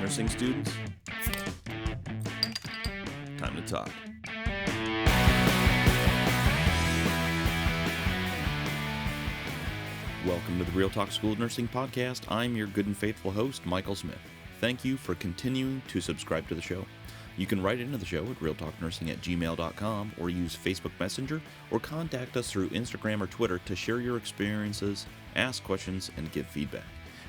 Nursing students, time to talk. Welcome to the Real Talk School of Nursing podcast. I'm your good and faithful host, Michael Smith. Thank you for continuing to subscribe to the show. You can write into the show at realtalknursing@gmail.com or use Facebook Messenger or contact us through Instagram or Twitter to share your experiences, ask questions, and give feedback.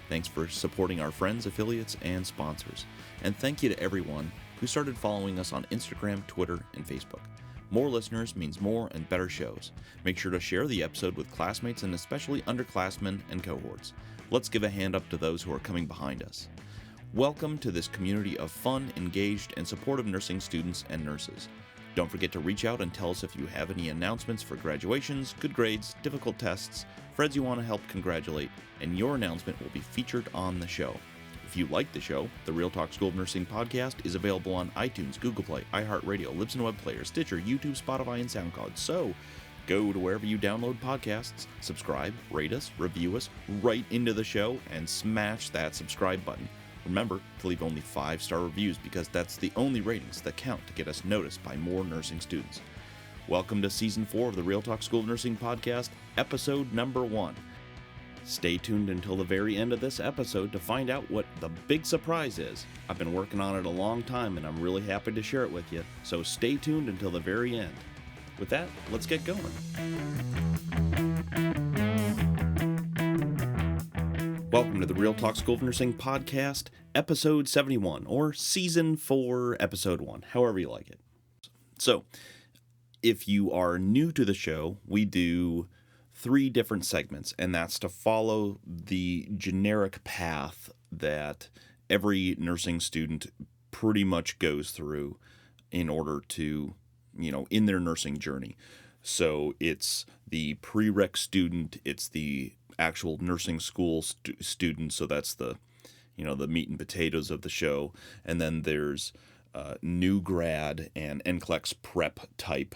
Thanks for supporting our friends, affiliates, and sponsors. And thank you to everyone who started following us on Instagram, Twitter, and Facebook. More listeners means more and better shows. Make sure to share the episode with classmates and especially underclassmen and cohorts. Let's give a hand up to those who are coming behind us. Welcome to this community of fun, engaged, and supportive nursing students and nurses. Don't forget to reach out and tell us if you have any announcements for graduations, good grades, difficult tests, friends you want to help congratulate, and your announcement will be featured on the show. If you like the show, the Real Talk School of Nursing podcast is available on iTunes, Google Play, iHeartRadio, Libsyn Web Player, Stitcher, YouTube, Spotify, and SoundCloud. So, go to wherever you download podcasts, subscribe, rate us, review us, right into the show, and smash that subscribe button. Remember to leave only 5-star reviews because that's the only ratings that count to get us noticed by more nursing students. Welcome to Season 4 of the Real Talk School of Nursing podcast, episode number 1. Stay tuned until the very end of this episode to find out what the big surprise is. I've been working on it a long time and I'm really happy to share it with you, so stay tuned until the very end. With that, let's get going. Welcome to the Real Talk School of Nursing podcast, episode 71, or season 4, episode 1, however you like it. So, if you are new to the show, we do 3 different segments, and that's to follow the generic path that every nursing student pretty much goes through in order to, in their nursing journey. So, it's the prereq student, it's the actual nursing school student, so that's the meat and potatoes of the show, and then there's new grad and NCLEX prep type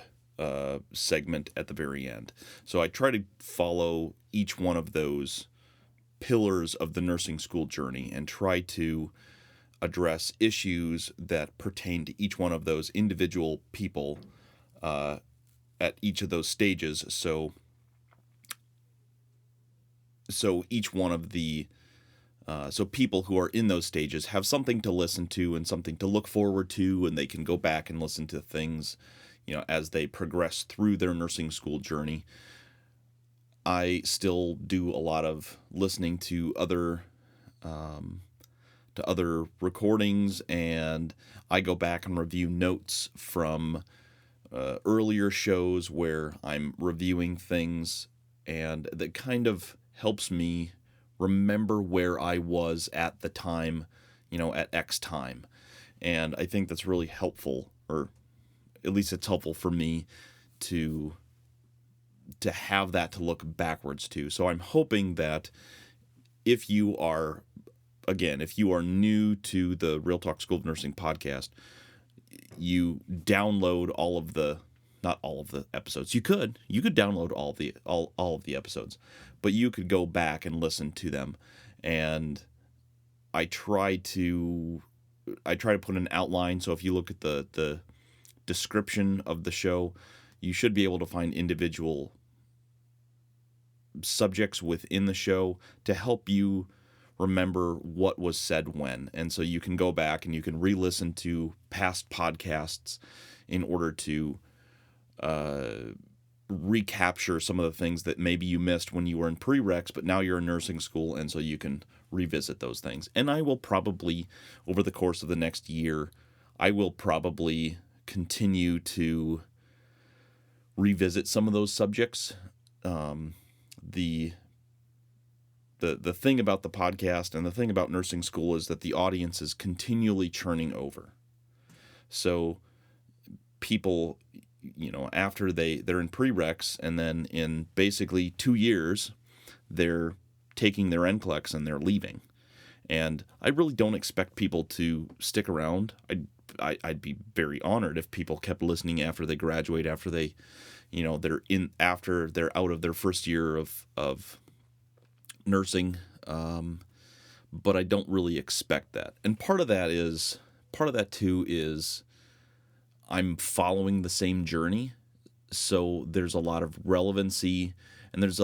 segment at the very end. So I try to follow each one of those pillars of the nursing school journey and try to address issues that pertain to each one of those individual people at each of those stages. So each one of the so people who are in those stages have something to listen to and something to look forward to, and they can go back and listen to things, as they progress through their nursing school journey. I still do a lot of listening to other recordings, and I go back and review notes from earlier shows where I'm reviewing things, and that kind of helps me remember where I was at the time, at X time. And I think that's really helpful, or at least it's helpful for me to have that to look backwards to. So I'm hoping that if you are new to the Real Talk School of Nursing podcast, you download not all of the episodes. You could download all of the episodes, but you could go back and listen to them. And I try to put an outline. So if you look at the description of the show, you should be able to find individual subjects within the show to help you remember what was said when. And so you can go back and you can re-listen to past podcasts in order to recapture some of the things that maybe you missed when you were in prereqs, but now you're in nursing school, and so you can revisit those things. And I will probably, over the course of the next year, I will probably continue to revisit some of those subjects. The thing about the podcast and the thing about nursing school is that the audience is continually churning over. So people, after they're in prereqs, and then in basically 2 years, they're taking their NCLEX and they're leaving. And I really don't expect people to stick around. I'd be very honored if people kept listening after they graduate, after they, after they're out of their first year of nursing. but I don't really expect that. And part of that too is I'm following the same journey, so there's a lot of relevancy, and it's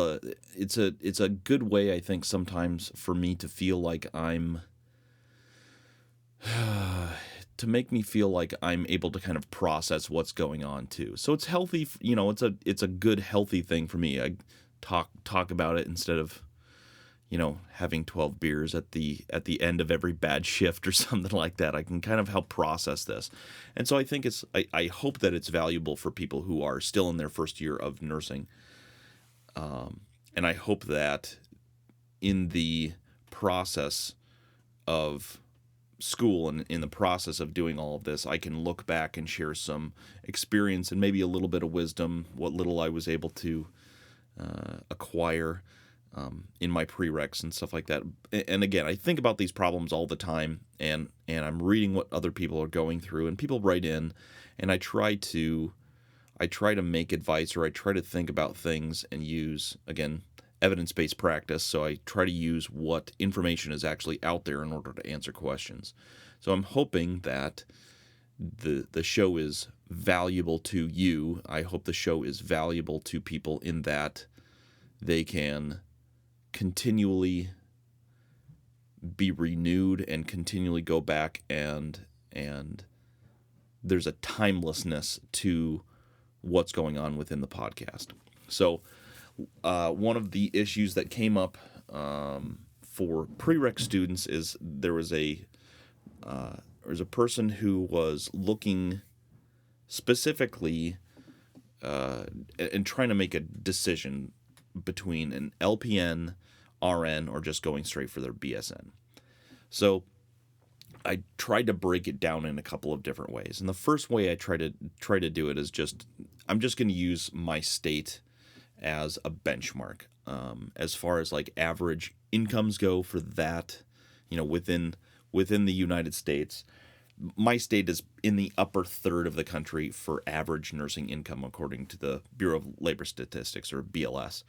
a good way, I think, sometimes for me to feel like to make me feel like I'm able to kind of process what's going on too. So it's healthy, it's a good, healthy thing for me. I talk about it instead of, having 12 beers at the end of every bad shift or something like that. I can kind of help process this. And so I think I hope that it's valuable for people who are still in their first year of nursing. And I hope that in the process of school and in the process of doing all of this, I can look back and share some experience and maybe a little bit of wisdom, what little I was able to acquire in my prereqs and stuff like that. And again, I think about these problems all the time, and I'm reading what other people are going through, and people write in, and I try to make advice, or I try to think about things and use, again, evidence-based practice. So I try to use what information is actually out there in order to answer questions. So I'm hoping that the show is valuable to you. I hope the show is valuable to people in that they can continually be renewed and continually go back, and there's a timelessness to what's going on within the podcast. So one of the issues that came up for prereq students is there was a person who was looking specifically and trying to make a decision between an LPN, RN, or just going straight for their BSN. So I tried to break it down in a couple of different ways. And the first way I try to do it is I'm just going to use my state as a benchmark. As far as like average incomes go for that, within the United States, my state is in the upper third of the country for average nursing income, according to the Bureau of Labor Statistics, or BLS.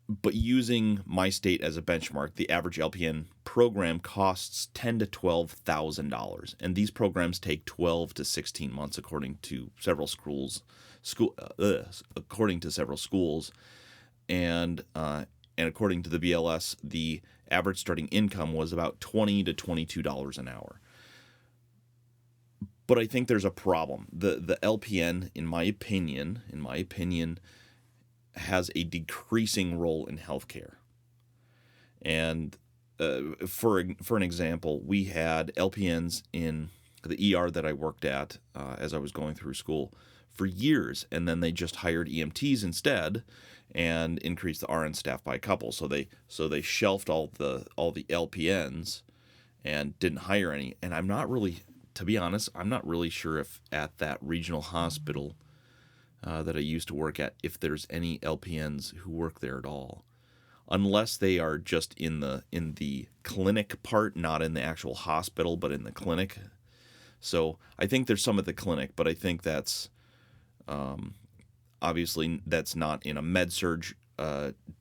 But using my state as a benchmark, the average LPN program costs $10,000 to $12,000, and these programs take 12 to 16 months, according to several schools. According to several schools, and according to the BLS, the average starting income was about $20 to $22 an hour. But I think there's a problem. The LPN, in my opinion, has a decreasing role in healthcare. And for an example, we had LPNs in the ER that I worked at as I was going through school for years, and then they just hired EMTs instead and increased the RN staff by a couple. So they shelved all the LPNs and didn't hire any. And I'm not really, to be honest, I'm not really sure if at that regional hospital that I used to work at, if there's any LPNs who work there at all, unless they are just in the clinic part, not in the actual hospital, but in the clinic. So I think there's some at the clinic, but I think that's obviously that's not in a med-surg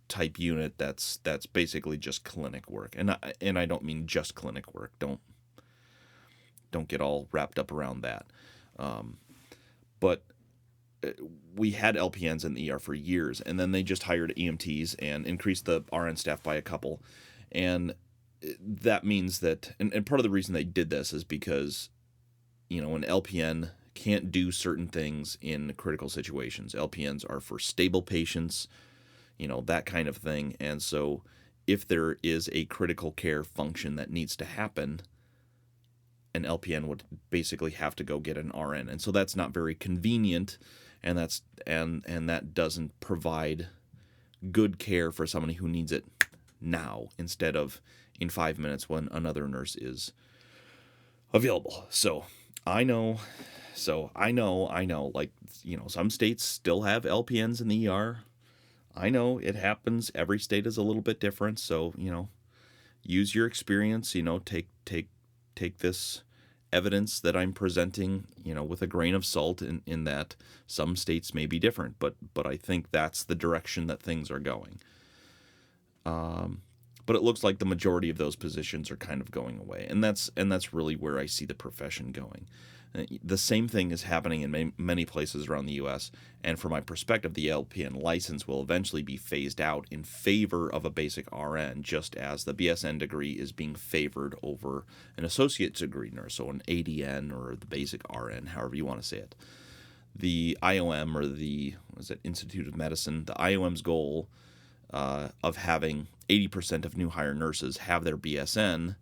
type unit. That's basically just clinic work, and I don't mean just clinic work. Don't get all wrapped up around that. But we had LPNs in the ER for years, and then they just hired EMTs and increased the RN staff by a couple. And that means that, and part of the reason they did this is because, an LPN can't do certain things in critical situations. LPNs are for stable patients, that kind of thing. And so if there is a critical care function that needs to happen, an LPN would basically have to go get an RN. And so that's not very convenient, and that doesn't provide good care for somebody who needs it now instead of in 5 minutes when another nurse is available. So I know, like, some states still have LPNs in the ER. I know it happens. Every state is a little bit different. So, use your experience, take this evidence that I'm presenting, with a grain of salt in that some states may be different, but I think that's the direction that things are going. but it looks like the majority of those positions are kind of going away, and that's really where I see the profession going. The same thing is happening in many places around the U.S., and from my perspective, the LPN license will eventually be phased out in favor of a basic RN, just as the BSN degree is being favored over an associate's degree nurse, so an ADN or the basic RN, however you want to say it. The IOM, or the Institute of Medicine, the IOM's goal of having 80% of new hire nurses have their BSN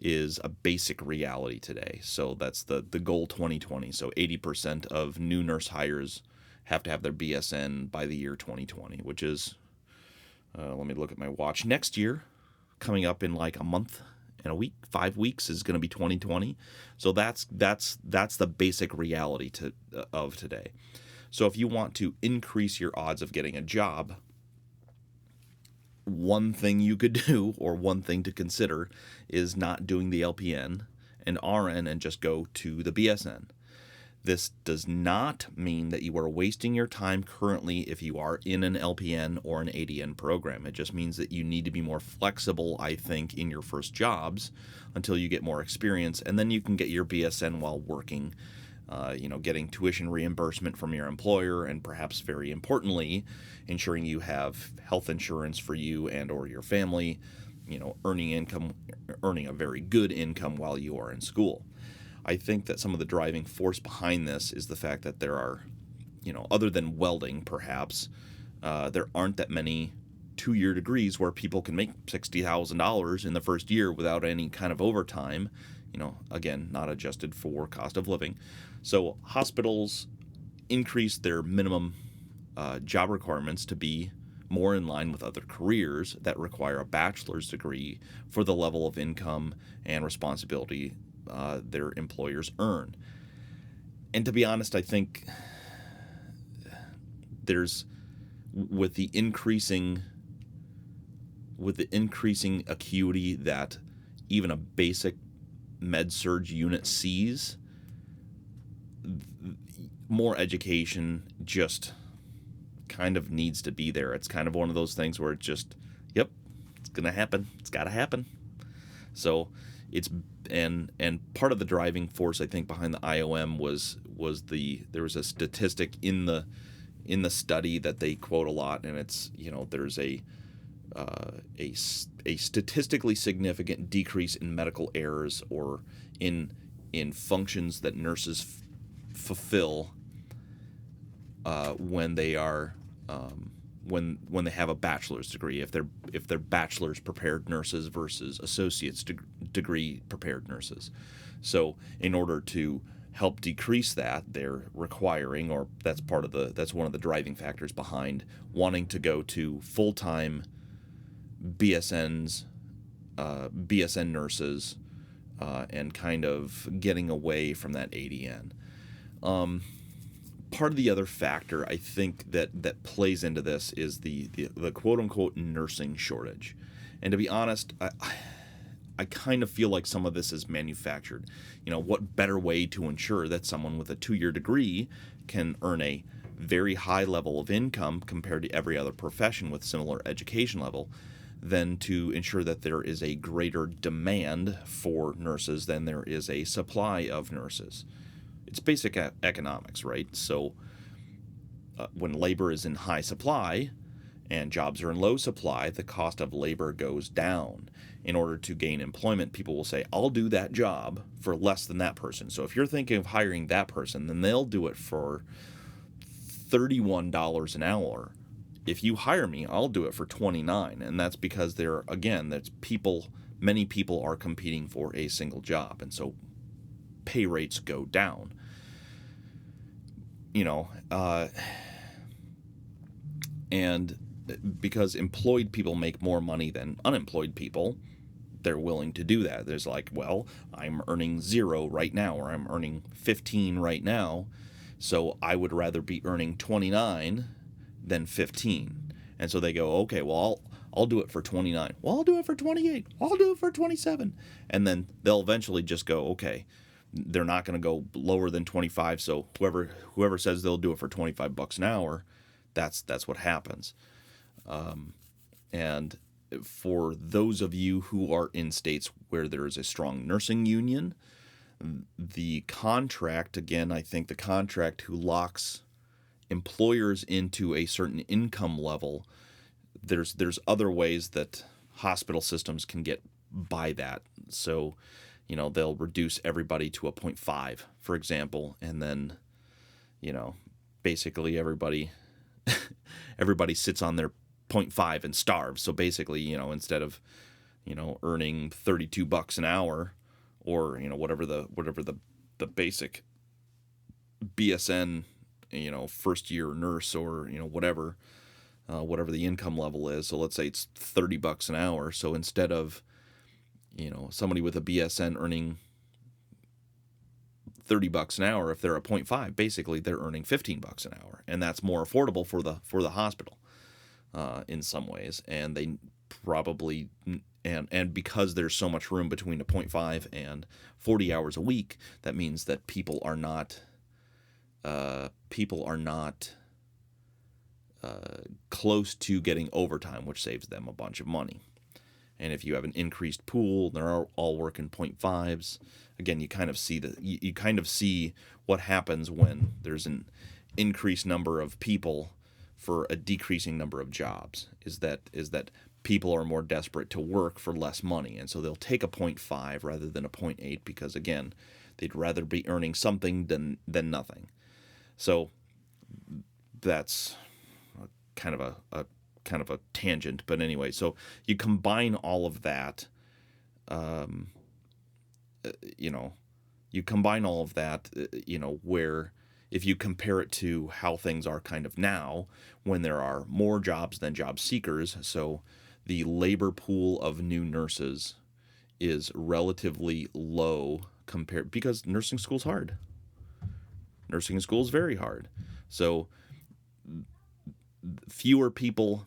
is a basic reality today. So that's the goal 2020. So 80% of new nurse hires have to have their BSN by the year 2020, which is, let me look at my watch, next year, coming up in like a month and a week, 5 weeks is going to be 2020. So that's the basic reality of today. So if you want to increase your odds of getting a job, one thing you could do, or one thing to consider, is not doing the LPN and RN and just go to the BSN. This does not mean that you are wasting your time currently if you are in an LPN or an ADN program. It just means that you need to be more flexible, I think, in your first jobs until you get more experience, and then you can get your BSN while working, getting tuition reimbursement from your employer, and perhaps very importantly, ensuring you have health insurance for you and or your family, earning a very good income while you are in school. I think that some of the driving force behind this is the fact that there are, other than welding perhaps, there aren't that many 2-year degrees where people can make $60,000 in the first year without any kind of overtime, again, not adjusted for cost of living. So hospitals increase their minimum job requirements to be more in line with other careers that require a bachelor's degree for the level of income and responsibility their employers earn. And to be honest, I think with the increasing acuity that even a basic med-surg unit sees, more education just kind of needs to be there. It's kind of one of those things where it's going to happen. It's got to happen. So it's and part of the driving force, I think, behind the IOM was there was a statistic in the study that they quote a lot, and it's there's a statistically significant decrease in medical errors or in functions that nurses fulfill when they are when they have a bachelor's degree, if they're bachelor's prepared nurses versus associate's degree prepared nurses. So in order to help decrease that, they're requiring, or that's one of the driving factors behind wanting to go to full-time BSN nurses and kind of getting away from that ADN. Part of the other factor I think that plays into this is the quote-unquote nursing shortage. And to be honest, I kind of feel like some of this is manufactured. What better way to ensure that someone with a 2-year degree can earn a very high level of income compared to every other profession with similar education level than to ensure that there is a greater demand for nurses than there is a supply of nurses. It's basic economics, right? So when labor is in high supply and jobs are in low supply, the cost of labor goes down. In order to gain employment, people will say, I'll do that job for less than that person. So if you're thinking of hiring that person, then they'll do it for $31 an hour. If you hire me, I'll do it for $29. And that's because many people are competing for a single job. And so pay rates go down. And because employed people make more money than unemployed people, they're willing to do that. There's like, well, I'm earning 0 right now, or I'm earning 15 right now, so I would rather be earning 29 than 15. And so they go, okay, well, I'll do it for 29. Well, I'll do it for 28. I'll do it for 27. And then they'll eventually just go, okay, they're not going to go lower than 25, so whoever says they'll do it for $25 an hour, that's what happens. And for those of you who are in states where there is a strong nursing union, the contract, again, I think the contract who locks employers into a certain income level, there's other ways that hospital systems can get by that. So, they'll reduce everybody to a 0.5, for example, and then, basically everybody sits on their 0.5 and starves. So basically, instead of, earning $32 an hour, or whatever the basic BSN, first year nurse, or whatever the income level is. So let's say it's $30 an hour. So instead of somebody with a BSN earning $30 an hour, if they're a 0.5, basically they're earning $15 an hour, and that's more affordable for the hospital in some ways. And they probably and because there's so much room between a 0.5 and 40 hours a week, that means that people are not close to getting overtime, which saves them a bunch of money. And if you have an increased pool, they're all working 0.5s. Again, you kind of see what happens when there's an increased number of people for a decreasing number of jobs. Is that people are more desperate to work for less money, and so they'll take a 0.5 rather than a 0.8 because, again, they'd rather be earning something than nothing. So that's kind of a tangent, but anyway, so you combine all of that, where if you compare it to how things are kind of now, when there are more jobs than job seekers, so the labor pool of new nurses is relatively low compared, because nursing school's hard. Nursing school is very hard. So fewer people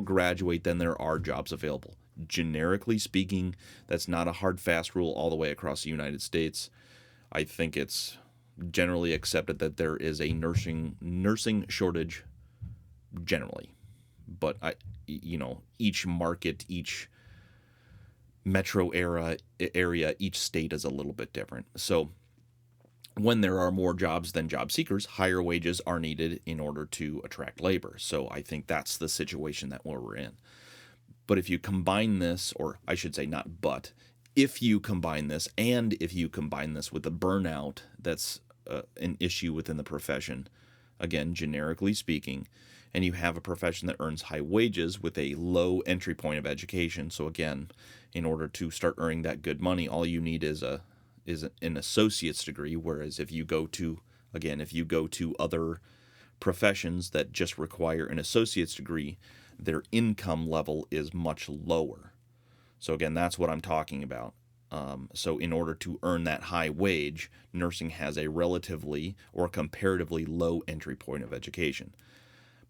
graduate than there are jobs available. Generically speaking, that's not a hard, fast rule all the way across the United States. I think it's generally accepted that there is a nursing shortage generally. But each market, each metro area, each state is a little bit different. So when there are more jobs than job seekers, higher wages are needed in order to attract labor. So I think that's the situation that we're in. But if you combine this, or I should say not but, if you combine this with the burnout that's an issue within the profession, again, generically speaking, and you have a profession that earns high wages with a low entry point of education. So again, in order to start earning that good money, all you need is an associate's degree, whereas if you go to other professions that just require an associate's degree, their income level is much lower. So again, that's what I'm talking about. So in order to earn that high wage, nursing has a relatively or comparatively low entry point of education.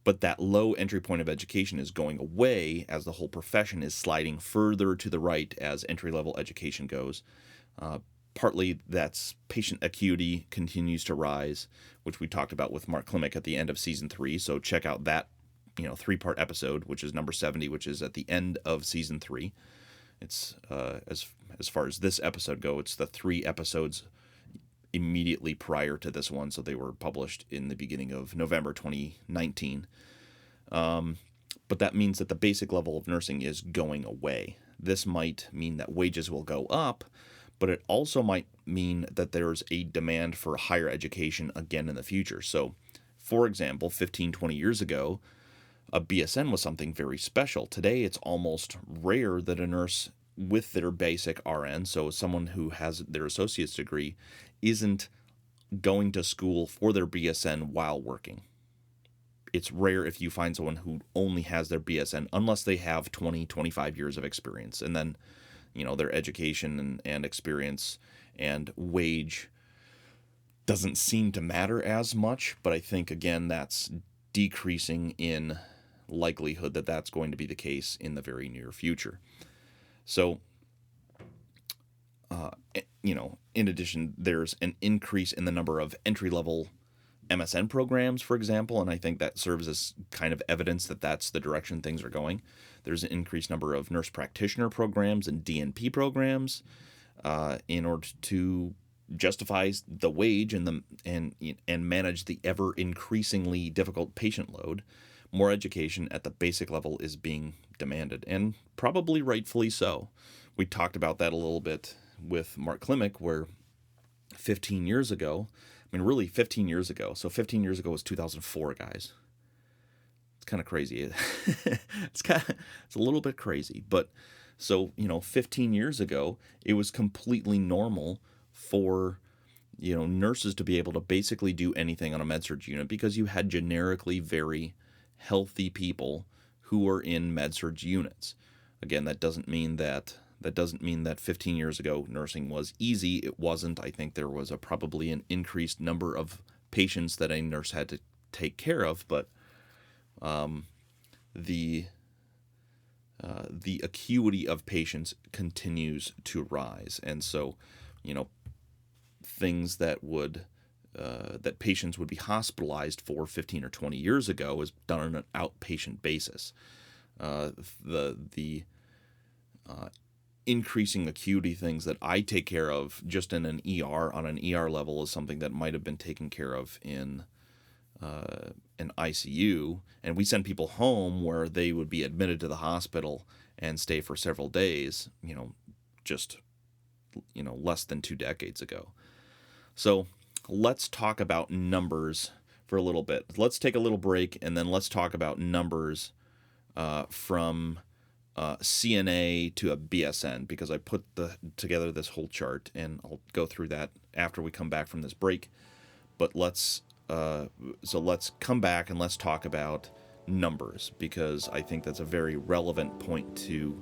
But that low entry point of education is going away as the whole profession is sliding further to the right as entry-level education goes. Partly that's patient acuity continues to rise, which we talked about with Mark Klimek at the end of season 3. So check out that 3-part episode, which is number 70, which is at the end of season 3. It's as far as this episode go, it's the 3 episodes immediately prior to this one, so they were published in the beginning of November 2019. But that means that the basic level of nursing is going away. This might mean that wages will go up, but it also might mean that there's a demand for higher education again in the future. So, for example, 15, 20 years ago, a BSN was something very special. Today, it's almost rare that a nurse with their basic RN, so someone who has their associate's degree, isn't going to school for their BSN while working. It's rare if you find someone who only has their BSN, unless they have 20, 25 years of experience. And then, their education and experience and wage doesn't seem to matter as much. But I think, again, that's decreasing in likelihood that that's going to be the case in the very near future. So, in addition, there's an increase in the number of entry-level MSN programs, for example, and I think that serves as kind of evidence that that's the direction things are going. There's an increased number of nurse practitioner programs and DNP programs in order to justify the wage and manage the ever increasingly difficult patient load. More education at the basic level is being demanded, and probably rightfully so. We talked about that a little bit with Mark Klimek, where 15 years ago, really 15 years ago, so 15 years ago was 2004, guys. It's kind of crazy. It's a little bit crazy, but so, 15 years ago, it was completely normal for, nurses to be able to basically do anything on a med-surg unit because you had generically very healthy people who were in med-surg units. Again, that doesn't mean that 15 years ago nursing was easy. It wasn't. I think there was probably an increased number of patients that a nurse had to take care of, but the acuity of patients continues to rise, and so things that patients would be hospitalized for 15 or 20 years ago is done on an outpatient basis. The increasing acuity things that I take care of just in an ER on an ER level is something that might have been taken care of in an ICU, and we send people home where they would be admitted to the hospital and stay for several days, less than 2 decades ago. So let's talk about numbers for a little bit. Let's take a little break, and then let's talk about numbers from CNA to a BSN, because I put together this whole chart, and I'll go through that after we come back from this break. But let's come back and let's talk about numbers, because I think that's a very relevant point to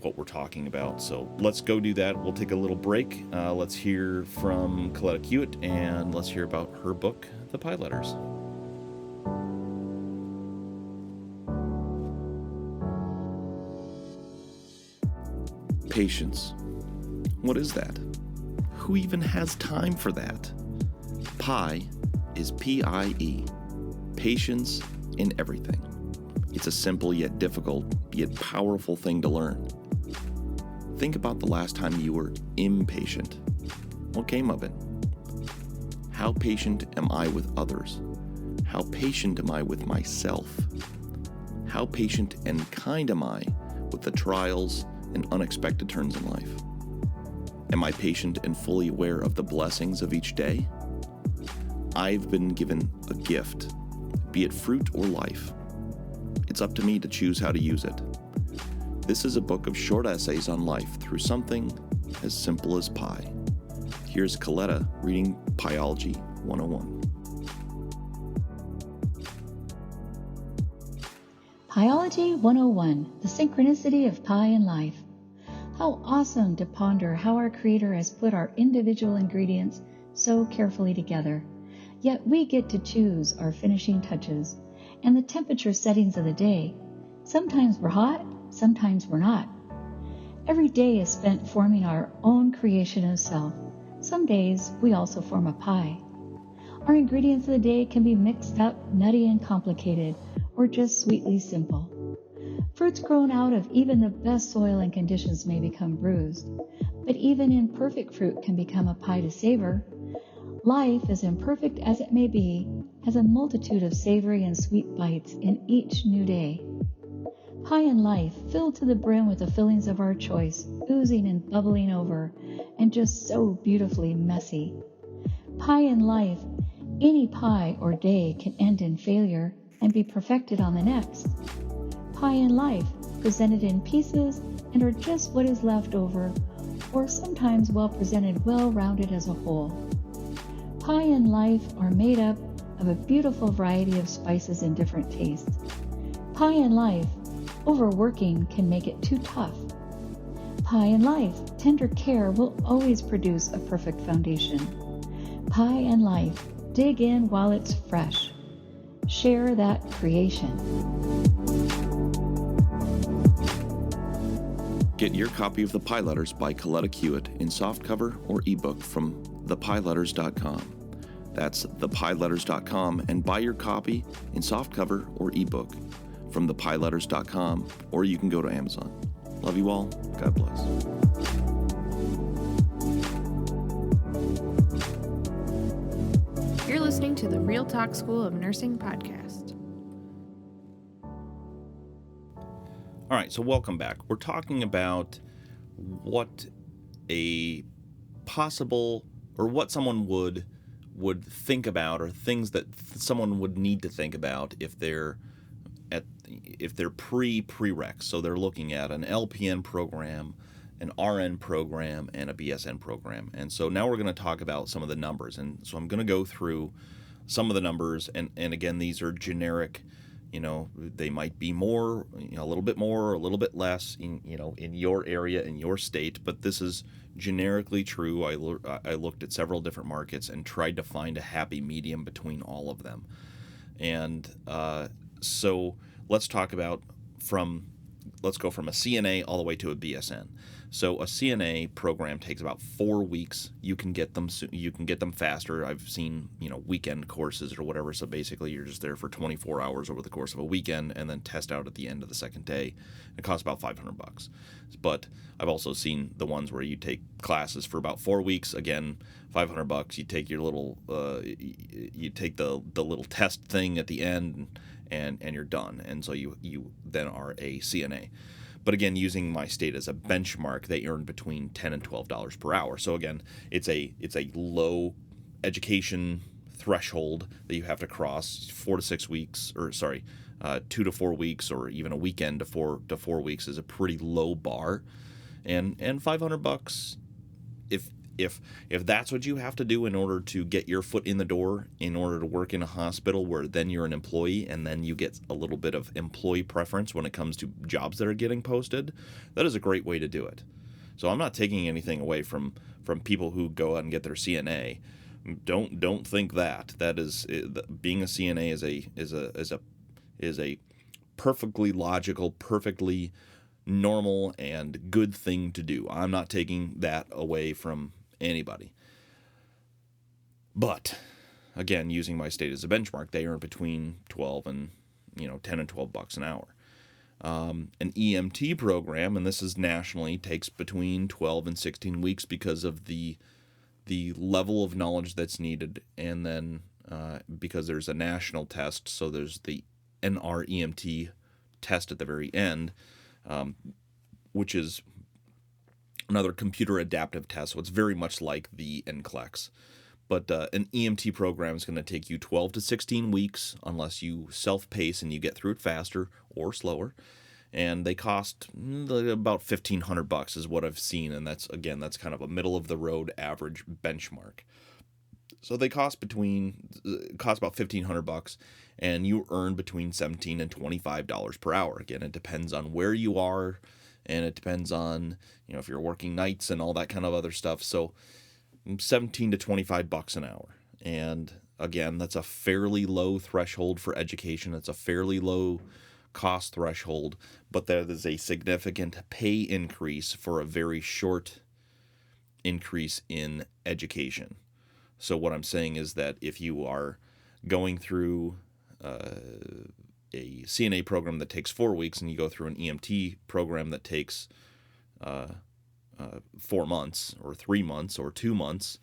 what we're talking about. So let's go do that. We'll take a little break. Let's hear from Coletta Hewitt, and let's hear about her book, The Pie Letters. Patience. What is that? Who even has time for that? Pi is P-I-E. Patience in everything. It's a simple yet difficult, yet powerful thing to learn. Think about the last time you were impatient. What came of it? How patient am I with others? How patient am I with myself? How patient and kind am I with the trials and unexpected turns in life? Am I patient and fully aware of the blessings of each day? I've been given a gift, be it fruit or life. It's up to me to choose how to use it. This is a book of short essays on life through something as simple as pie. Here's Coletta reading Piology 101. Piology 101, the synchronicity of pie in life. How awesome to ponder how our Creator has put our individual ingredients so carefully together. Yet we get to choose our finishing touches and the temperature settings of the day. Sometimes we're hot, sometimes we're not. Every day is spent forming our own creation of self. Some days we also form a pie. Our ingredients of the day can be mixed up, nutty and complicated, or just sweetly simple. Fruits grown out of even the best soil and conditions may become bruised, but even imperfect fruit can become a pie to savor. Life, as imperfect as it may be, has a multitude of savory and sweet bites in each new day. Pie in life, filled to the brim with the fillings of our choice, oozing and bubbling over, and just so beautifully messy. Pie in life, any pie or day can end in failure and be perfected on the next. Pie in life, presented in pieces and are just what is left over, or sometimes well presented, well-rounded as a whole. Pie in life are made up of a beautiful variety of spices and different tastes. Pie in life, overworking can make it too tough. Pie in life, tender care will always produce a perfect foundation. Pie in life, dig in while it's fresh. Share that creation. Get your copy of The Pie Letters by Coletta Hewitt in softcover or ebook from thepyletters.com. That's thepyletters.com, and buy your copy in softcover or ebook from thepyletters.com, or you can go to Amazon. Love you all. God bless. You're listening to the Real Talk School of Nursing podcast. All right, so welcome back. We're talking about what a possible, or what someone would think about, or things that someone would need to think about if they're prereqs. So they're looking at an LPN program, an RN program, and a BSN program. And so now we're going to talk about some of the numbers. And so I'm going to go through some of the numbers. And again, these are generic. They might be more, a little bit more, or a little bit less in your area, in your state. But this is generically true. I looked at several different markets and tried to find a happy medium between all of them. And so let's talk about let's go from a CNA all the way to a BSN. So a CNA program takes about 4 weeks. You can get them faster. I've seen, weekend courses or whatever. So basically you're just there for 24 hours over the course of a weekend and then test out at the end of the second day. It costs about $500. But I've also seen the ones where you take classes for about 4 weeks. Again, $500. You take your little, you take the little test thing at the end, and you're done. And so you then are a CNA. But again, using my state as a benchmark, they earn between $10 and $12 per hour. So again, it's a low education threshold that you have to cross. 4 to 6 weeks, 2 to 4 weeks, or even a weekend to 4 weeks is a pretty low bar. And $500, if that's what you have to do in order to get your foot in the door, in order to work in a hospital where then you're an employee and then you get a little bit of employee preference when it comes to jobs that are getting posted, that is a great way to do it. So I'm not taking anything away from people who go out and get their CNA. Don't think that is being a CNA is a perfectly logical, perfectly normal and good thing to do. I'm not taking that away from anybody. But again, using my state as a benchmark, they earn between 12 and 10 and $12 an hour. An EMT program, and this is nationally, takes between 12 and 16 weeks because of the level of knowledge that's needed, and then because there's a national test, so there's the NREMT test at the very end, which is another computer adaptive test. So it's very much like the NCLEX. But an EMT program is going to take you 12 to 16 weeks unless you self-pace and you get through it faster or slower. And they cost about $1,500 is what I've seen. And that's kind of a middle-of-the-road average benchmark. So they cost about $1,500, and you earn between $17 and $25 per hour. Again, it depends on where you are, and it depends on, if you're working nights and all that kind of other stuff. So $17 to $25 an hour. And again, that's a fairly low threshold for education. It's a fairly low cost threshold, but there is a significant pay increase for a very short increase in education. So what I'm saying is that if you are going through a CNA program that takes 4 weeks and you go through an EMT program that takes 4 months or 3 months or 2 months,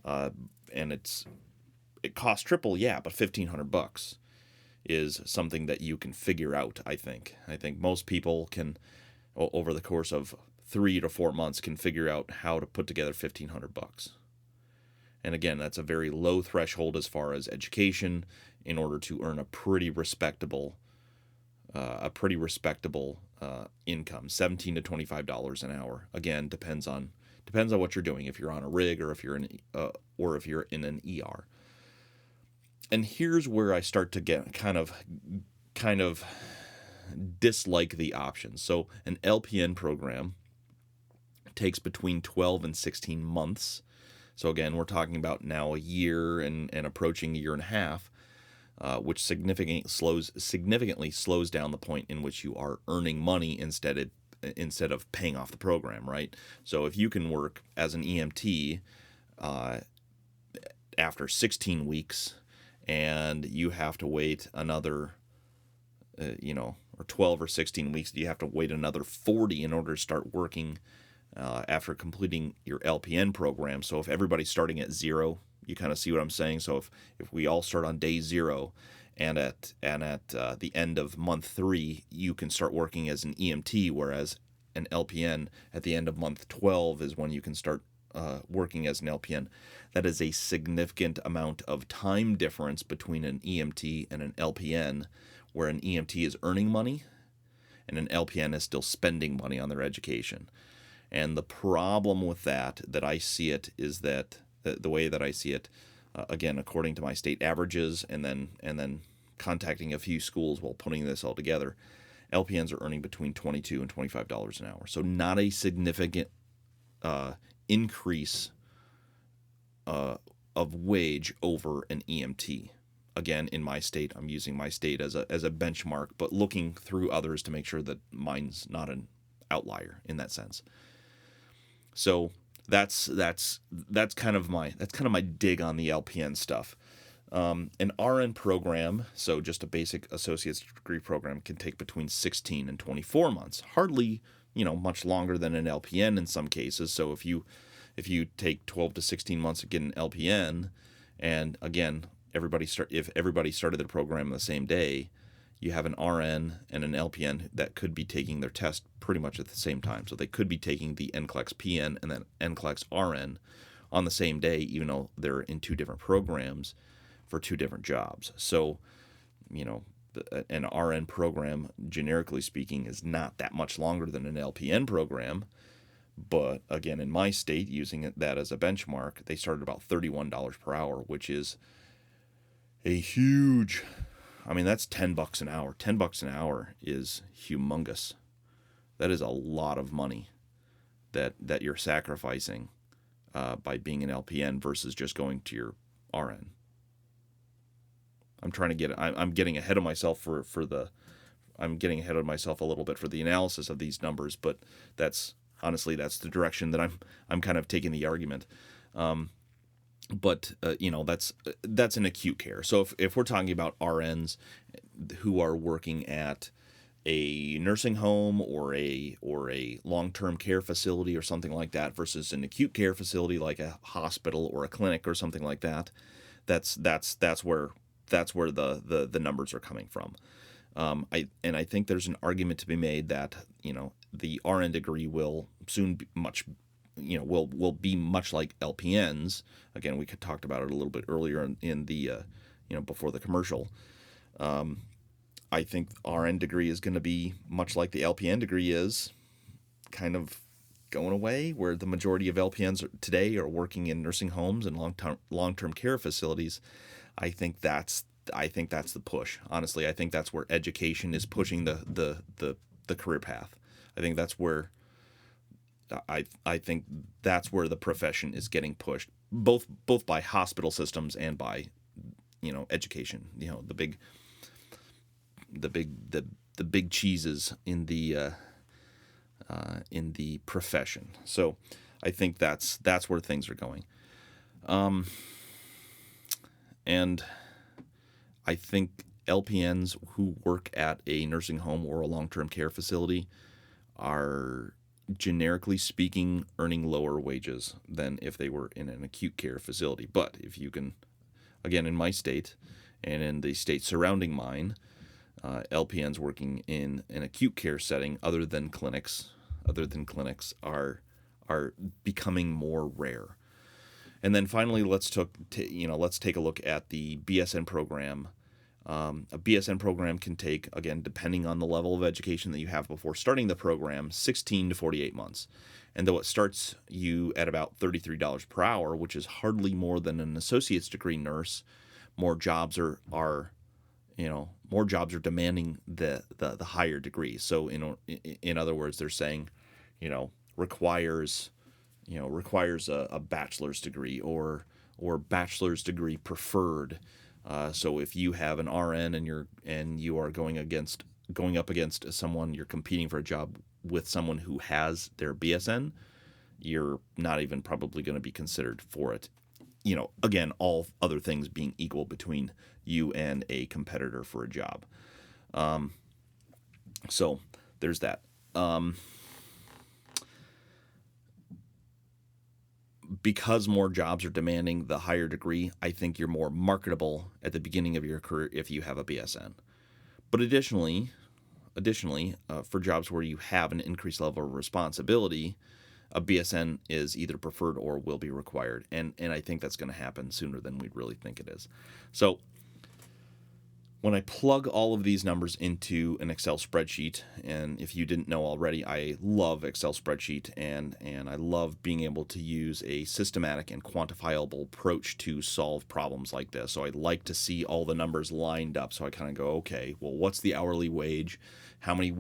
and it costs triple, but $1,500 is something that you can figure out. I think most people can, over the course of 3 to 4 months, can figure out how to put together $1,500. And again, that's a very low threshold as far as education in order to earn a pretty respectable income, $17 to $25 an hour. Again, depends on what you're doing. If you're on a rig or if you're in an ER. And here's where I start to get kind of dislike the options. So an LPN program takes between 12 and 16 months. So again, we're talking about now a year and approaching a year and a half, which significantly slows down the point in which you are earning money instead of paying off the program, right? So if you can work as an EMT after 16 weeks, and you have to wait another, or 12 or 16 weeks, you have to wait another 40 in order to start working after completing your LPN program. So if everybody's starting at 0, you kind of see what I'm saying. So if we all start on day 0, and at the end of month 3, you can start working as an EMT, whereas an LPN at the end of month 12 is when you can start working as an LPN. That is a significant amount of time difference between an EMT and an LPN, where an EMT is earning money and an LPN is still spending money on their education. And the problem with that I see it, is that the way that I see it, again, according to my state averages, and then contacting a few schools while putting this all together, LPNs are earning between $22 and $25 an hour. So not a significant increase of wage over an EMT. Again, in my state, I'm using my state as a benchmark, but looking through others to make sure that mine's not an outlier in that sense. So that's kind of my dig on the LPN stuff. An RN program, so just a basic associate's degree program, can take between 16 and 24 months. Hardly, much longer than an LPN in some cases. So if you take 12 to 16 months to get an LPN, and again, if everybody started the program the same day, you have an RN and an LPN that could be taking their test pretty much at the same time. So they could be taking the NCLEX PN and then NCLEX RN on the same day, even though they're in 2 different programs for 2 different jobs. So, an RN program, generically speaking, is not that much longer than an LPN program. But again, in my state, using that as a benchmark, they started about $31 per hour, which is a huge, that's $10 an hour. $10 an hour is humongous. That is a lot of money that you're sacrificing by being an LPN versus just going to your RN. I'm getting ahead of myself I'm getting ahead of myself a little bit for the analysis of these numbers, but that's the direction that I'm kind of taking the argument. But that's an acute care. So if we're talking about RNs who are working at a nursing home or a long-term care facility or something like that versus an acute care facility like a hospital or a clinic or something like that, that's where the numbers are coming from. I think there's an argument to be made that the RN degree will soon be will be much like LPNs. Again, we talked about it a little bit earlier in the before the commercial. I think RN degree is going to be much like the LPN degree is, kind of going away, where the majority of LPNs today are working in nursing homes and long-term care facilities. I think that's the push. Honestly, I think that's where education is pushing the career path. I think that's where the profession is getting pushed, both by hospital systems and by education. The big cheeses in the profession. So I think that's where things are going. And I think LPNs who work at a nursing home or a long-term care facility are, generically speaking, earning lower wages than if they were in an acute care facility. But if you can, again, in my state and in the state surrounding mine, LPNs working in an acute care setting other than clinics are becoming more rare. And then finally, let's take a look at the BSN program. A BSN program can take, again, depending on the level of education that you have before starting the program, 16 to 48 months. And though it starts you at about $33 per hour, which is hardly more than an associate's degree nurse, more jobs are demanding the higher degree. So in other words, they're saying, requires a bachelor's degree or bachelor's degree preferred. So if you have an RN and you are going up against someone, you're competing for a job with someone who has their BSN, you're not even probably going to be considered for it, again, all other things being equal between you and a competitor for a job. So there's that. Because more jobs are demanding the higher degree, I think you're more marketable at the beginning of your career if you have a BSN. But additionally, for jobs where you have an increased level of responsibility, a BSN is either preferred or will be required. And I think that's going to happen sooner than we really think it is. So when I plug all of these numbers into an Excel spreadsheet, and if you didn't know already, I love Excel spreadsheet, and I love being able to use a systematic and quantifiable approach to solve problems like this. So I like to see all the numbers lined up. So I kind of go, okay, well, what's the hourly wage? How many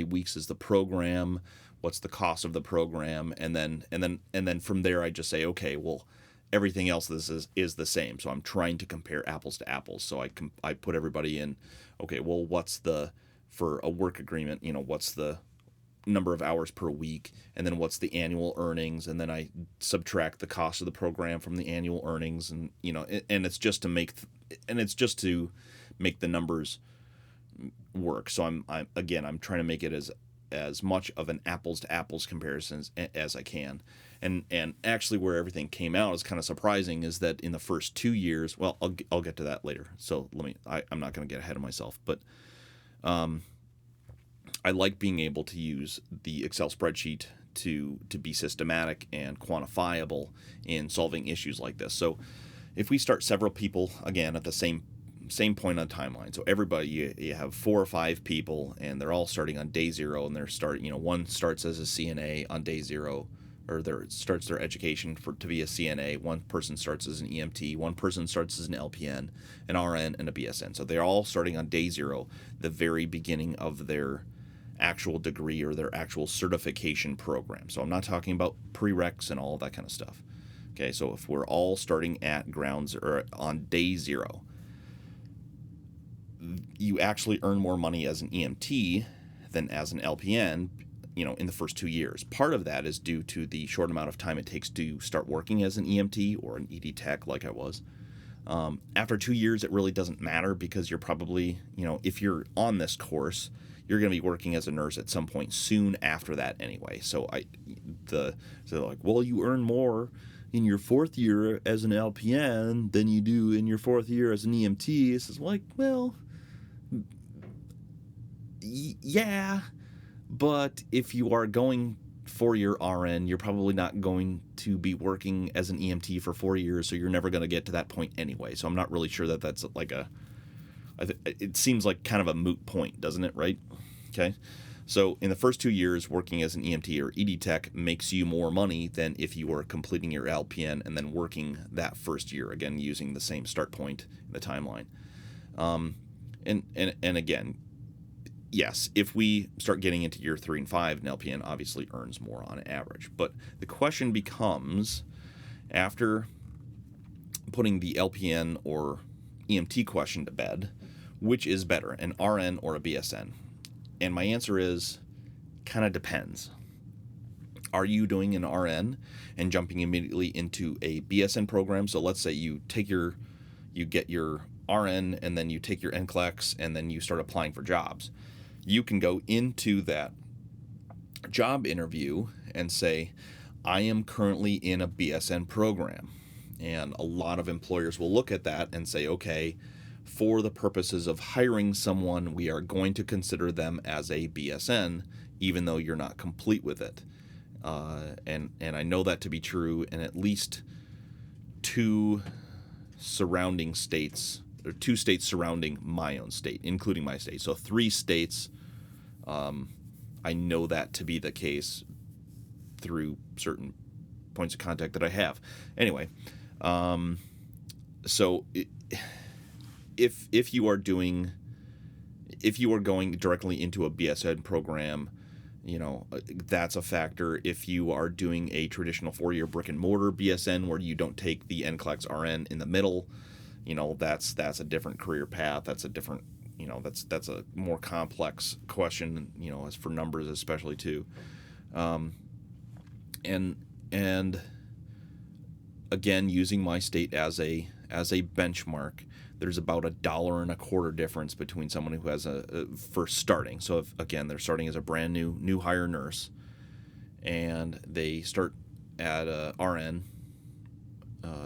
weeks is the program? What's the cost of the program? And then from there, I just say, okay, well, everything else is the same. So I'm trying to compare apples to apples. So I put everybody in, okay, well, for a work agreement, what's the number of hours per week, and then what's the annual earnings, and then I subtract the cost of the program from the annual earnings, and and it's just to make the numbers work. So I'm trying to make it as much of an apples to apples comparison as I can. And actually where everything came out is kind of surprising is that in the first 2 years, well, I'll get to that later. So I'm not going to get ahead of myself, but I like being able to use the Excel spreadsheet to be systematic and quantifiable in solving issues like this. So if we start several people, again, at the same point on the timeline. So everybody, you have 4 or 5 people, and they're all starting on day 0, and one starts as a CNA on day 0, or starts their education to be a CNA. One person starts as an EMT. One person starts as an LPN, an RN, and a BSN. So they're all starting on day 0, the very beginning of their actual degree or their actual certification program. So I'm not talking about prereqs and all that kind of stuff. Okay, so if we're all starting at grounds or on day 0, you actually earn more money as an EMT than as an LPN, in the first 2 years. Part of that is due to the short amount of time it takes to start working as an EMT or an ED tech like I was. After 2 years, it really doesn't matter because you're probably, if you're on this course, you're going to be working as a nurse at some point soon after that anyway. So they're like, well, you earn more in your 4th year as an LPN than you do in your 4th year as an EMT. It's like, well, yeah, but if you are going for your RN, you're probably not going to be working as an EMT for 4 years, so you're never going to get to that point anyway. So I'm not really sure that that's like it seems like kind of a moot point, doesn't it, right? Okay. So in the first 2 years, working as an EMT or ED tech makes you more money than if you were completing your LPN and then working that first year, again, using the same start point in the timeline. And again, yes, if we start getting into year 3 and 5, an LPN obviously earns more on average. But the question becomes, after putting the LPN or EMT question to bed, which is better, an RN or a BSN? And my answer is, kind of depends. Are you doing an RN and jumping immediately into a BSN program? So let's say you get your RN and then you take your NCLEX and then you start applying for jobs. You can go into that job interview and say, I am currently in a BSN program. And a lot of employers will look at that and say, okay, for the purposes of hiring someone, we are going to consider them as a BSN, even though you're not complete with it. And I know that to be true in at least 2 surrounding states, or 2 states surrounding my own state, including my state. So 3 states, I know that to be the case through certain points of contact that I have. Anyway, so if you are going directly into a BSN program, that's a factor. If you are doing a traditional 4-year brick and mortar BSN where you don't take the NCLEX RN in the middle, that's a different career path. That's a different, that's a more complex question, as for numbers especially too. And again, using my state as a benchmark, there's about $1.25 difference between someone who has for starting. So if, again, they're starting as a brand new hire nurse, and they start at RN,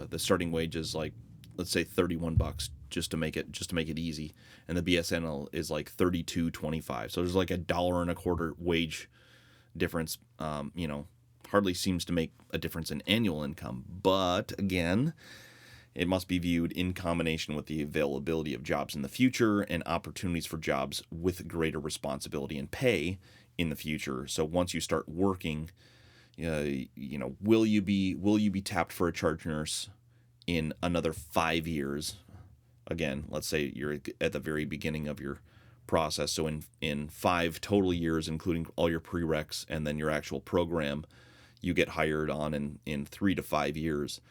the starting wage is like, let's say $31 just to make it easy, and the BSN is like $32.25. So there's like $1.25 wage difference. Hardly seems to make a difference in annual income, but again, it must be viewed in combination with the availability of jobs in the future and opportunities for jobs with greater responsibility and pay in the future. So once you start working, will you be tapped for a charge nurse in another 5 years? Again, let's say you're at the very beginning of your process. So in 5 total years, including all your prereqs and then your actual program, you get hired on in 3 to 5 years.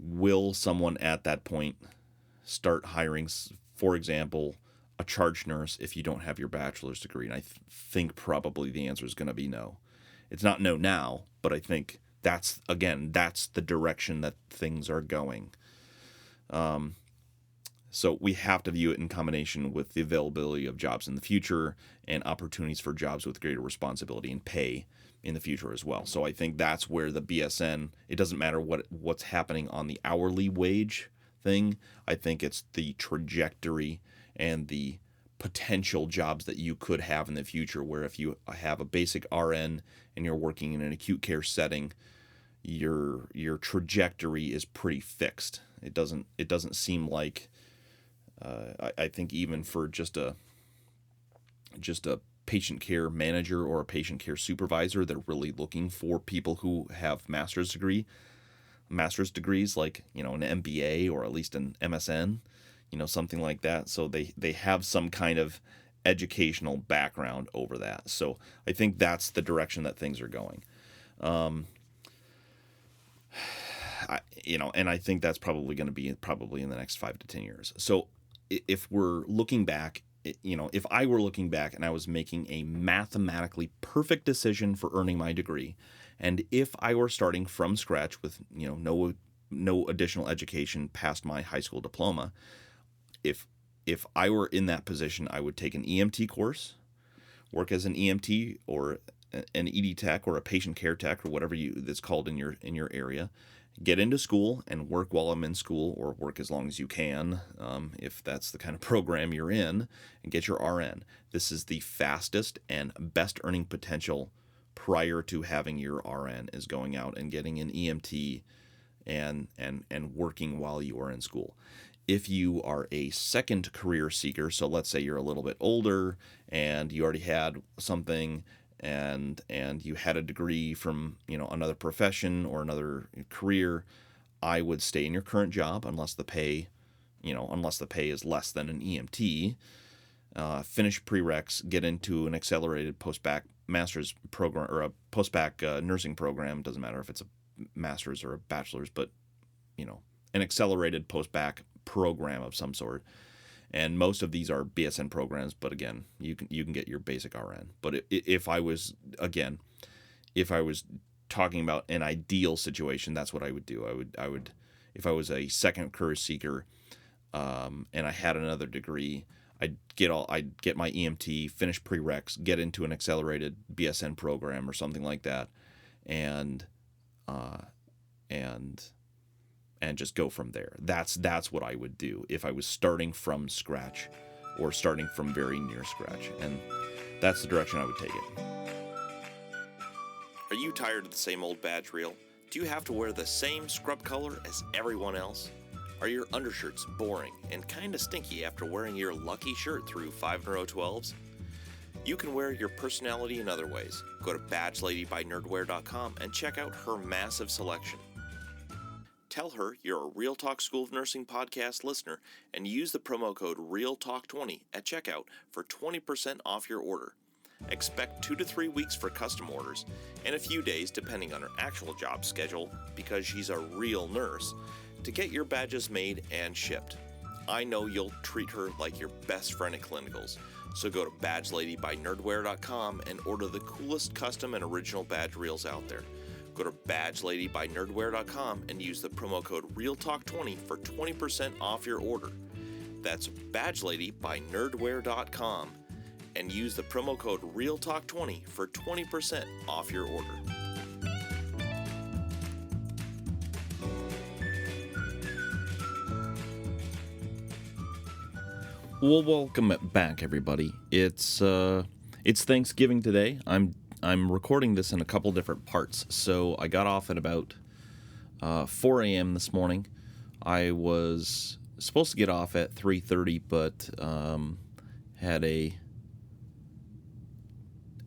Will someone at that point start hiring, for example, a charge nurse if you don't have your bachelor's degree? And I think probably the answer is going to be no. It's not no now, but I think that's the direction that things are going. So we have to view it in combination with the availability of jobs in the future and opportunities for jobs with greater responsibility and pay in the future as well. So I think that's where the BSN, it doesn't matter what's happening on the hourly wage thing. I think it's the trajectory and the potential jobs that you could have in the future, where if you have a basic RN and you're working in an acute care setting, your trajectory is pretty fixed. It doesn't seem like I think even for just a patient care manager or a patient care supervisor, they're really looking for people who have master's degrees, like, an MBA or at least an MSN, something like that. So they have some kind of educational background over that. So I think that's the direction that things are going. And I think that's probably going to be in the next 5 to 10 years. So if we're looking back, if I were looking back and I was making a mathematically perfect decision for earning my degree, and if I were starting from scratch with, no additional education past my high school diploma, if I were in that position, I would take an EMT course, work as an EMT or an ED tech or a patient care tech or whatever that's called in your area. Get into school and work while I'm in school, or work as long as you can, if that's the kind of program you're in, and get your RN. This is the fastest and best earning potential prior to having your RN, is going out and getting an EMT and working while you are in school. If you are a second career seeker, so let's say you're a little bit older and you already had something and you had a degree from another profession or another career, I would stay in your current job unless the pay is less than an EMT. Finish prereqs, get into an accelerated post-bac master's program or a post-bac nursing program. Doesn't matter if it's a master's or a bachelor's, but an accelerated post-bac program of some sort. And most of these are BSN programs, but again, you can get your basic RN. But if I was talking about an ideal situation, that's what I would do. I would if I was a second career seeker, and I had another degree, I'd get my EMT, finish prereqs, get into an accelerated BSN program or something like that, and just go from there. That's what I would do if I was starting from scratch or starting from very near scratch, and that's the direction I would take it. Are you tired of the same old badge reel? Do you have to wear the same scrub color as everyone else? Are your undershirts boring and kinda stinky after wearing your lucky shirt through 5 in a row 12s? You can wear your personality in other ways. Go to badgeladybynerdwear.com and check out her massive selection. Tell her you're a Real Talk School of Nursing podcast listener and use the promo code REALTALK20 at checkout for 20% off your order. Expect 2 to 3 weeks for custom orders and a few days depending on her actual job schedule, because she's a real nurse, to get your badges made and shipped. I know you'll treat her like your best friend at clinicals, so go to badgeladybynerdwear.com and order the coolest custom and original badge reels out there. Go to badgeladybynerdwear.com and use the promo code REALTALK20 for 20% off your order. That's badgeladybynerdwear.com and use the promo code REALTALK20 for 20% off your order. Well, welcome back, everybody. It's Thanksgiving today. I'm recording this in a couple different parts. So I got off at about 4 a.m. this morning. I was supposed to get off at 3:30, but had an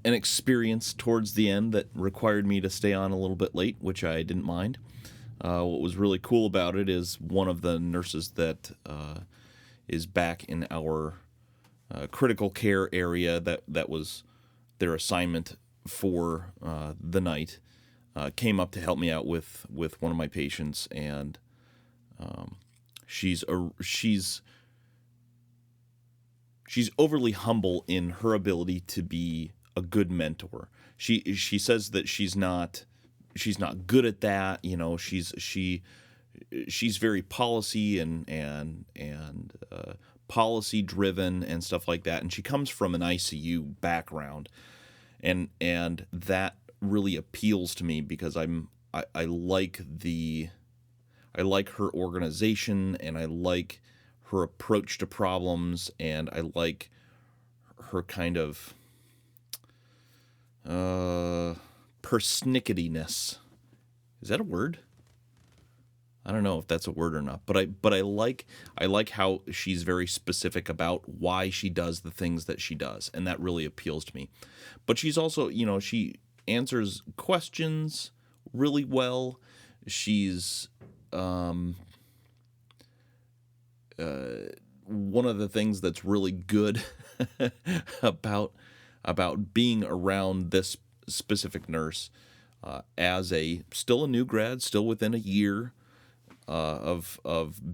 experience towards the end that required me to stay on a little bit late, which I didn't mind. What was really cool about it is one of the nurses that is back in our critical care area that was their assignment for the night, came up to help me out with one of my patients, and she's overly humble in her ability to be a good mentor. She says that she's not good at that. You know, she's very policy and policy driven and stuff like that, and she comes from an ICU background, and that really appeals to me because I like her organization, and I like her approach to problems, and I like her kind of persnicketyness. Is that a word? I don't know if that's a word or not, but I like how she's very specific about why she does the things that she does, and that really appeals to me. But she's also, you know, she answers questions really well. She's one of the things that's really good about being around this specific nurse as still a new grad, still within a year of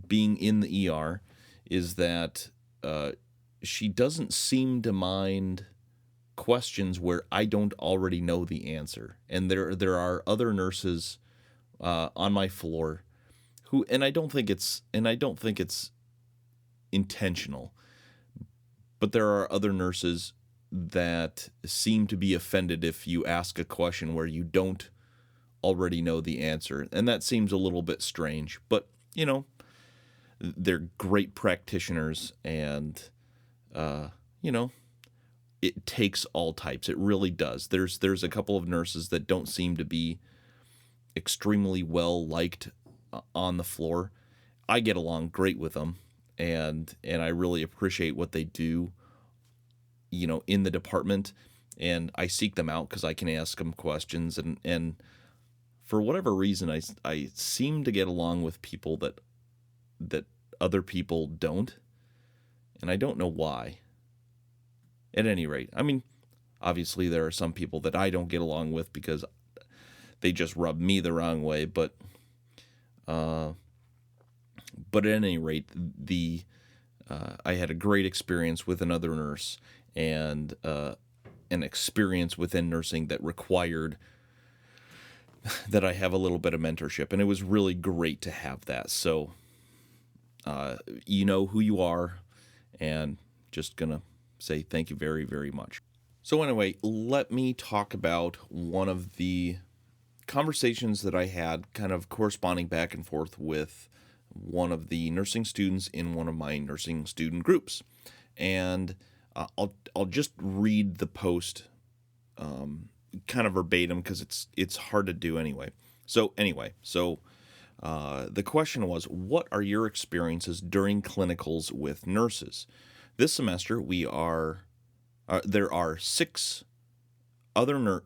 being in the ER, is that she doesn't seem to mind questions where I don't already know the answer. And there are other nurses on my floor who, and I don't think it's intentional, but there are other nurses that seem to be offended if you ask a question where you don't already know the answer, and that seems a little bit strange. But you know, they're great practitioners, and you know, it takes all types. It really does. There's a couple of nurses that don't seem to be extremely well liked on the floor. I get along great with them, and I really appreciate what they do, you know, in the department, and I seek them out because I can ask them questions, and for whatever reason, I seem to get along with people that other people don't, and I don't know why. At any rate, I mean, obviously there are some people that I don't get along with because they just rub me the wrong way, but at any rate, I had a great experience with another nurse, and an experience within nursing that required that I have a little bit of mentorship, and it was really great to have that. So, you know who you are, and just gonna say thank you very, very much. So anyway, let me talk about one of the conversations that I had, kind of corresponding back and forth with one of the nursing students in one of my nursing student groups. And I'll just read the post kind of verbatim because it's hard to do anyway. So the question was, what are your experiences during clinicals with nurses? This semester there are 6 other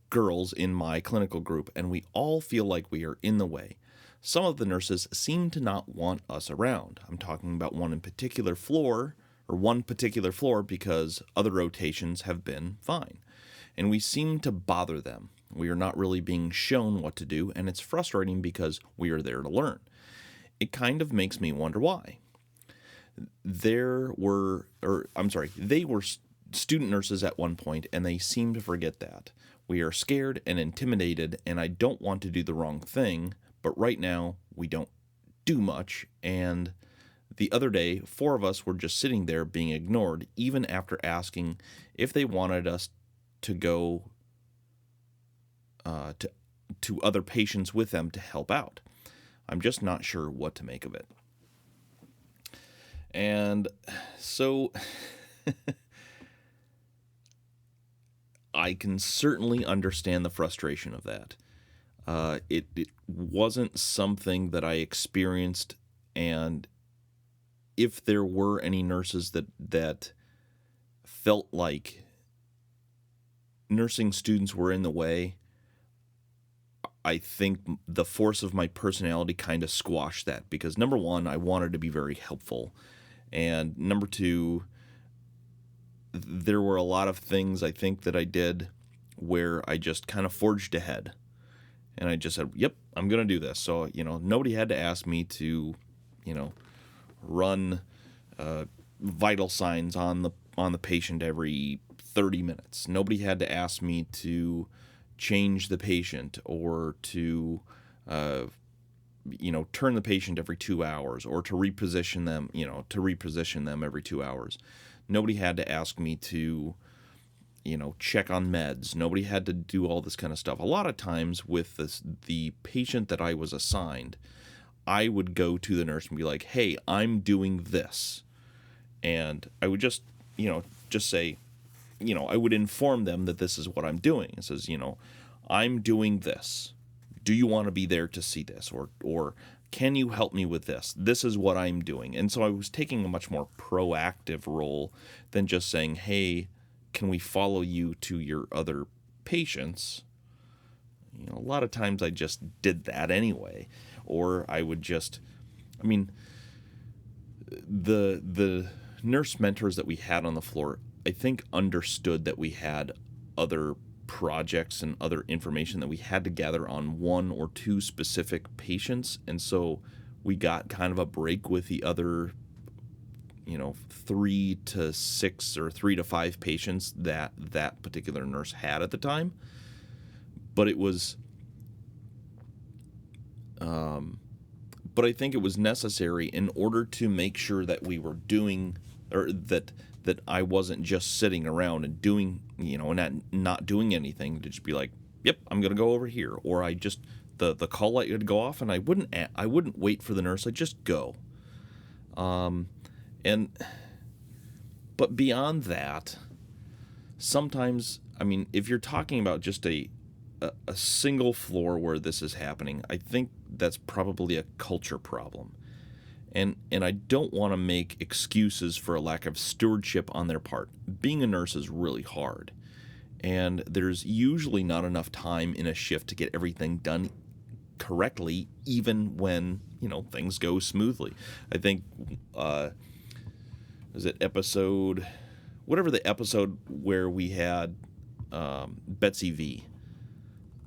girls in my clinical group, and we all feel like we are in the way. Some of the nurses seem to not want us around. I'm talking about one particular floor because other rotations have been fine. And we seem to bother them. We are not really being shown what to do, and it's frustrating because we are there to learn. It kind of makes me wonder why. They were student nurses at one point, and they seem to forget that. We are scared and intimidated, and I don't want to do the wrong thing, but right now we don't do much. And the other day, 4 of us were just sitting there being ignored, even after asking if they wanted us to go to other patients with them to help out. I'm just not sure what to make of it. And so I can certainly understand the frustration of that. It wasn't something that I experienced, and if there were any nurses that felt like nursing students were in the way, I think the force of my personality kind of squashed that, because number one, I wanted to be very helpful, and number two, there were a lot of things I think that I did where I just kind of forged ahead, and I just said, yep, I'm going to do this. So, nobody had to ask me to, run vital signs on the patient every 30 minutes. Nobody had to ask me to change the patient or to turn the patient every 2 hours, or to reposition them every 2 hours. Nobody had to ask me to check on meds. Nobody had to do all this kind of stuff. A lot of times with the patient that I was assigned, I would go to the nurse and be like, hey, I'm doing this. And I would just say, I would inform them that this is what I'm doing. It says, I'm doing this. Do you want to be there to see this? Or can you help me with this? This is what I'm doing. And so I was taking a much more proactive role than just saying, hey, can we follow you to your other patients? A lot of times I just did that anyway. Or I would just, the nurse mentors that we had on the floor, I think understood that we had other projects and other information that we had to gather on 1 or 2 specific patients. And so we got kind of a break with the other, 3 to 6 or 3 to 5 patients that particular nurse had at the time. But it was, but I think it was necessary in order to make sure that we were doing, or that I wasn't just sitting around and doing, and not doing anything, to just be like, yep, I'm going to go over here. Or I just, the call light would go off and I wouldn't wait for the nurse. I'd just go. But beyond that, sometimes, if you're talking about just a single floor where this is happening, I think that's probably a culture problem. And I don't want to make excuses for a lack of stewardship on their part. Being a nurse is really hard, and there's usually not enough time in a shift to get everything done correctly, even when, things go smoothly. I think, was it episode, whatever the episode where we had Betsy V,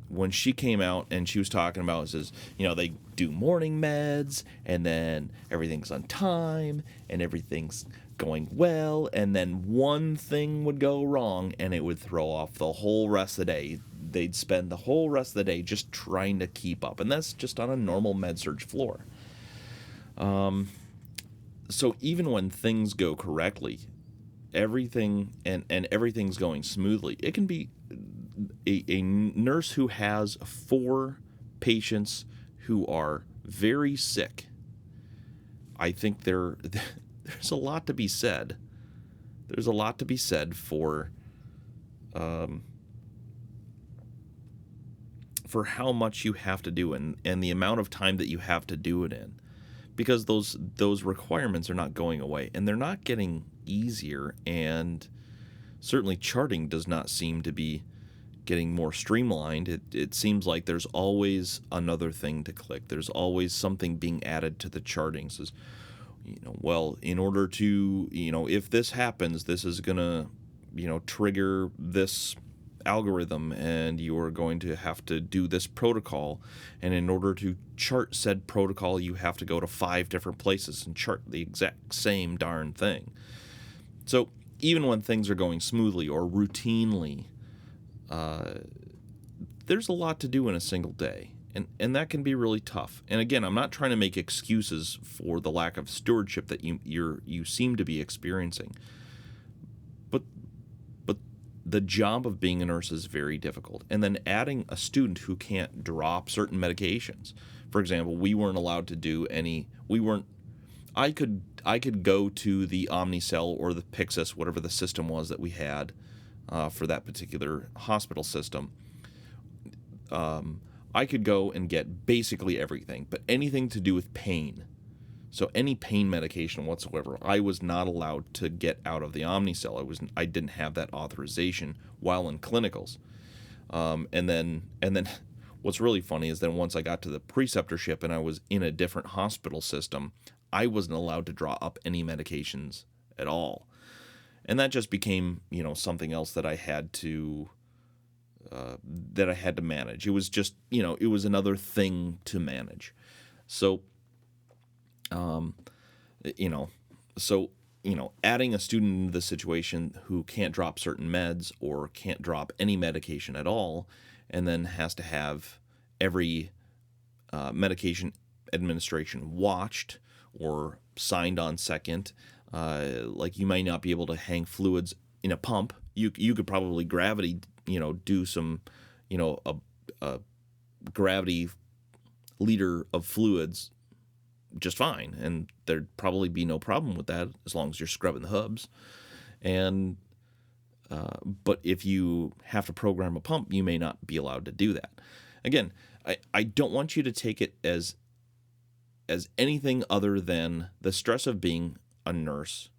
when she came out and she was talking about, says, they do morning meds, and then everything's on time, and everything's going well, and then one thing would go wrong, and it would throw off the whole rest of the day. They'd spend the whole rest of the day just trying to keep up, and that's just on a normal med-surg floor. So even when things go correctly, everything and everything's going smoothly, it can be a nurse who has 4 patients who are very sick. I think there's a lot to be said. There's a lot to be said for how much you have to do and the amount of time that you have to do it in, because those requirements are not going away, and they're not getting easier, and certainly charting does not seem to be getting more streamlined. It seems like there's always another thing to click. There's always something being added to the charting. Says, well, in order to, if this happens, this is gonna, trigger this algorithm, and you are going to have to do this protocol, and in order to chart said protocol, you have to go to 5 different places and chart the exact same darn thing. So even when things are going smoothly or routinely, there's a lot to do in a single day, and that can be really tough. And again, I'm not trying to make excuses for the lack of stewardship that you seem to be experiencing, but the job of being a nurse is very difficult. And then adding a student who can't drop certain medications. For example, we weren't allowed to do any. I could go to the Omnicell or the Pyxis, whatever the system was that we had for that particular hospital system. I could go and get basically everything, but anything to do with pain. So any pain medication whatsoever, I was not allowed to get out of the Omnicell. I didn't have that authorization while in clinicals. And then what's really funny is that once I got to the preceptorship and I was in a different hospital system, I wasn't allowed to draw up any medications at all. And that just became, something else that I had to manage. It was just, it was another thing to manage. So, adding a student into the situation who can't drop certain meds or can't drop any medication at all, and then has to have every medication administration watched or signed on second. Like you might not be able to hang fluids in a pump. You could probably gravity, do some, a gravity liter of fluids just fine, and there'd probably be no problem with that as long as you're scrubbing the hubs. And but if you have to program a pump, you may not be allowed to do that. Again, I don't want you to take it as anything other than the stress of being a nurse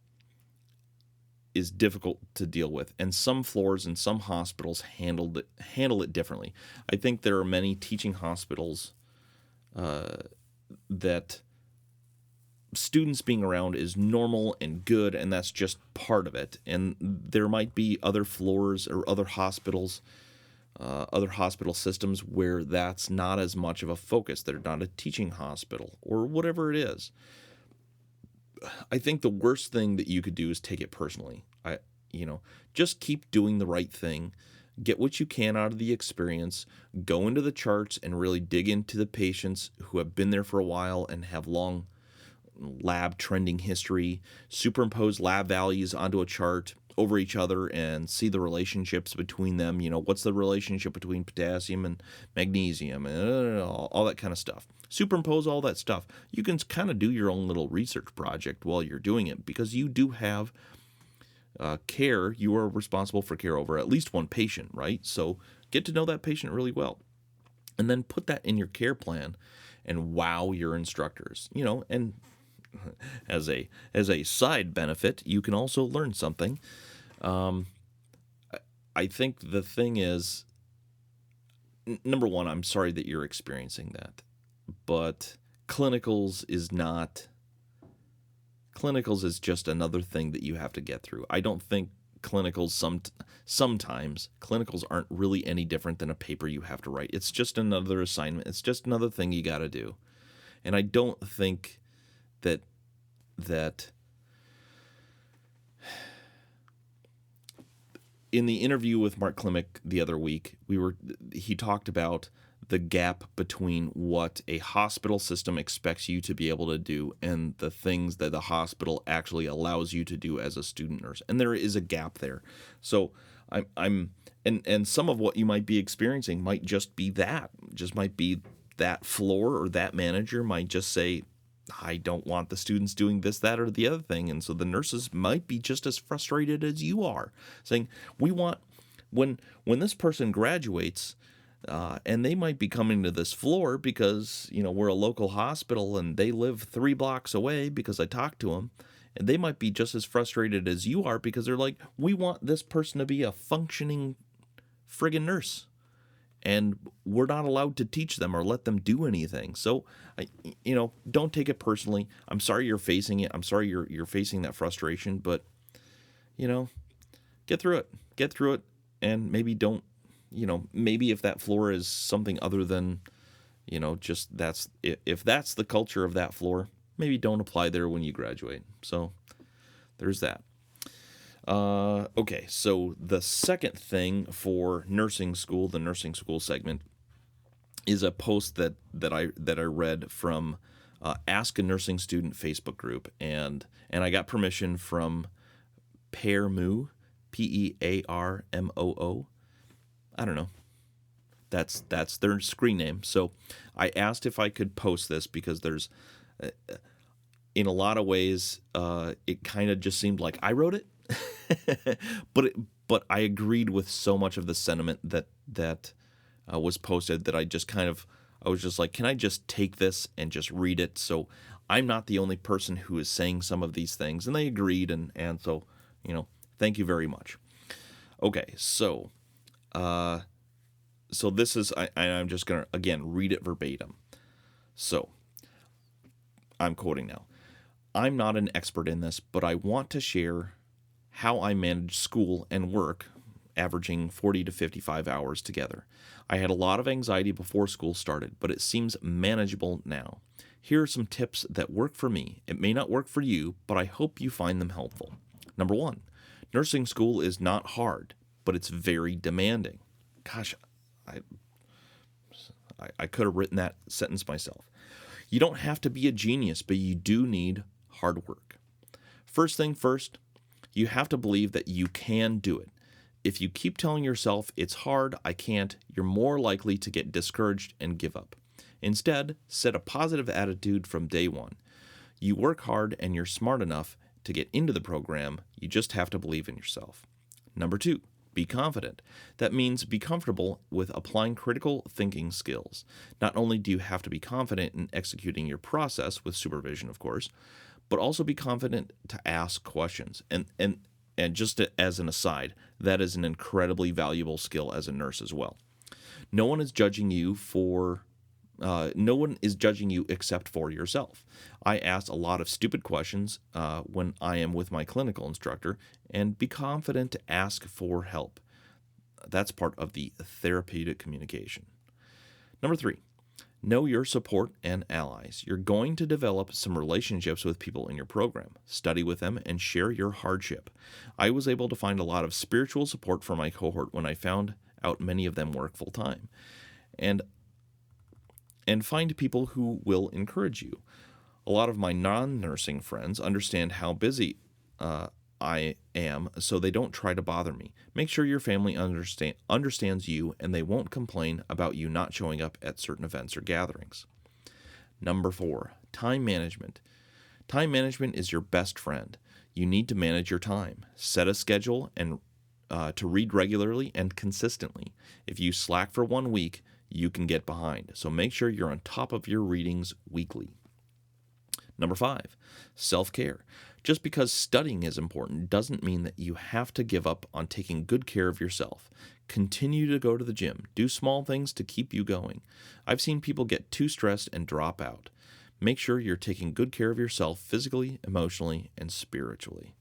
is difficult to deal with, and some floors and some hospitals handle it differently. I think there are many teaching hospitals that students being around is normal and good, and that's just part of it. And there might be other floors or other hospital systems where that's not as much of a focus. They're not a teaching hospital or whatever it is. I think the worst thing that you could do is take it personally. Just keep doing the right thing. Get what you can out of the experience. Go into the charts and really dig into the patients who have been there for a while and have long lab trending history. Superimpose lab values onto a chart over each other and see the relationships between them. What's the relationship between potassium and magnesium and all that kind of stuff. Superimpose all that stuff. You can kind of do your own little research project while you're doing it, because you do have care. You are responsible for care over at least one patient, right? So get to know that patient really well, and then put that in your care plan and wow your instructors. And as a side benefit, you can also learn something. I think the thing is, number one, I'm sorry that you're experiencing that, but clinicals is just another thing that you have to get through. I don't think clinicals, sometimes clinicals aren't really any different than a paper you have to write. It's just another assignment. It's just another thing you got to do. And I don't think that in the interview with Mark Klimek the other week, he talked about the gap between what a hospital system expects you to be able to do and the things that the hospital actually allows you to do as a student nurse. And there is a gap there. So and some of what you might be experiencing might just be that floor, or that manager might just say, I don't want the students doing this, that, or the other thing. And so the nurses might be just as frustrated as you are, saying, we want, when this person graduates, and they might be coming to this floor because, we're a local hospital and they live 3 blocks away because I talked to them, and they might be just as frustrated as you are because they're like, we want this person to be a functioning friggin' nurse, and we're not allowed to teach them or let them do anything. So, don't take it personally. I'm sorry you're facing it. I'm sorry you're facing that frustration, but, get through it. Get through it, and maybe don't, maybe if that floor is something other than, just if that's the culture of that floor, maybe don't apply there when you graduate. So there's that. Okay, so the second thing for nursing school, the nursing school segment, is a post that I read from Ask a Nursing Student Facebook group, and I got permission from Pearmoo, Pearmoo. I don't know. That's their screen name. So I asked if I could post this because there's, in a lot of ways, it kind of just seemed like I wrote it, but I agreed with so much of the sentiment that was posted that I was just like, can I just take this and just read it? So I'm not the only person who is saying some of these things, and they agreed, and so, thank you very much. Okay, so this is, I'm just going to, again, read it verbatim. So, I'm quoting now. I'm not an expert in this, but I want to share how I manage school and work, averaging 40 to 55 hours together. I had a lot of anxiety before school started, but it seems manageable now. Here are some tips that work for me. It may not work for you, but I hope you find them helpful. Number 1, nursing school is not hard, but it's very demanding. Gosh, I could have written that sentence myself. You don't have to be a genius, but you do need hard work. First thing first, you have to believe that you can do it. If you keep telling yourself, it's hard, I can't, you're more likely to get discouraged and give up. Instead, set a positive attitude from day one. You work hard and you're smart enough to get into the program, you just have to believe in yourself. Number 2, be confident. That means be comfortable with applying critical thinking skills. Not only do you have to be confident in executing your process with supervision, of course, but also be confident to ask questions. And just as an aside, that is an incredibly valuable skill as a nurse as well. No one is judging you except for yourself. I ask a lot of stupid questions when I am with my clinical instructor, and be confident to ask for help. That's part of the therapeutic communication. Number 3, know your support and allies. You're going to develop some relationships with people in your program. Study with them and share your hardship. I was able to find a lot of spiritual support for my cohort when I found out many of them work full-time. And find people who will encourage you. A lot of my non-nursing friends understand how busy I am, so they don't try to bother me. Make sure your family understands you, and they won't complain about you not showing up at certain events or gatherings. Number 4, time management. Time management is your best friend. You need to manage your time. Set a schedule and to read regularly and consistently. If you slack for 1 week, you can get behind. So make sure you're on top of your readings weekly. Number 5, self-care. Just because studying is important doesn't mean that you have to give up on taking good care of yourself. Continue to go to the gym. Do small things to keep you going. I've seen people get too stressed and drop out. Make sure you're taking good care of yourself physically, emotionally, and spiritually.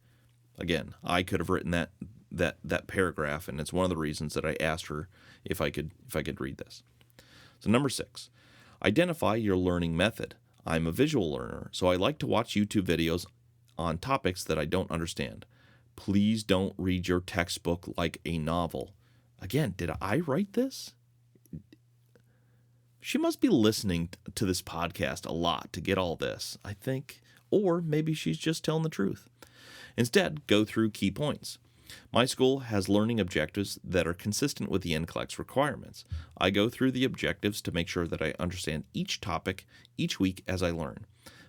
Again, I could have written that paragraph, and it's one of the reasons that I asked her if I could read this. So number 6, identify your learning method. I'm a visual learner, so I like to watch YouTube videos on topics that I don't understand. Please don't read your textbook like a novel. Again, did I write this? She must be listening to this podcast a lot to get all this, I think. Or maybe she's just telling the truth. Instead, go through key points. My school has learning objectives that are consistent with the NCLEX requirements. I go through the objectives to make sure that I understand each topic each week as I learn.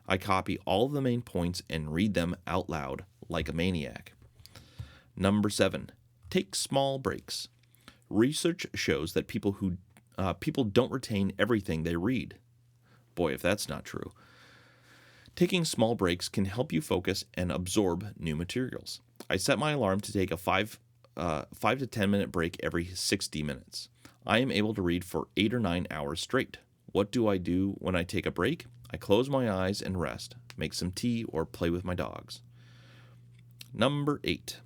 I copy all of the main points and read them out loud like a maniac. Number 7, take small breaks. Research shows that people don't retain everything they read. Boy, if that's not true. Taking small breaks can help you focus and absorb new materials. I set my alarm to take a 5 to 10 minute break every 60 minutes. I am able to read for 8 or 9 hours straight. What do I do when I take a break? I close my eyes and rest, make some tea, or play with my dogs. Number 8,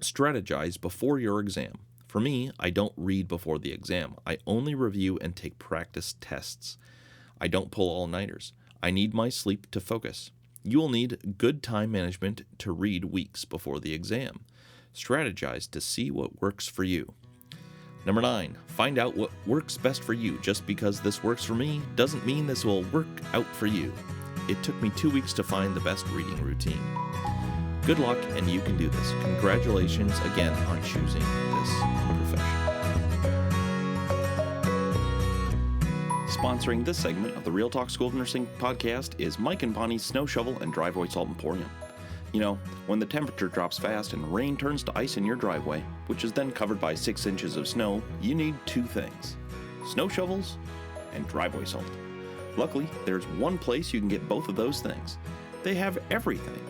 strategize before your exam. For me, I don't read before the exam. I only review and take practice tests. I don't pull all-nighters. I need my sleep to focus. You will need good time management to read weeks before the exam. Strategize to see what works for you. Number 9, find out what works best for you. Just because this works for me doesn't mean this will work out for you. It took me 2 weeks to find the best reading routine. Good luck, and you can do this. Congratulations again on choosing this profession. Sponsoring this segment of the Real Talk School of Nursing podcast is Mike and Bonnie's Snow Shovel and Driveway Salt Emporium. You know, when the temperature drops fast and rain turns to ice in your driveway, which is then covered by 6 inches of snow, you need 2 things: snow shovels and driveway salt. Luckily, there's one place you can get both of those things. They have everything.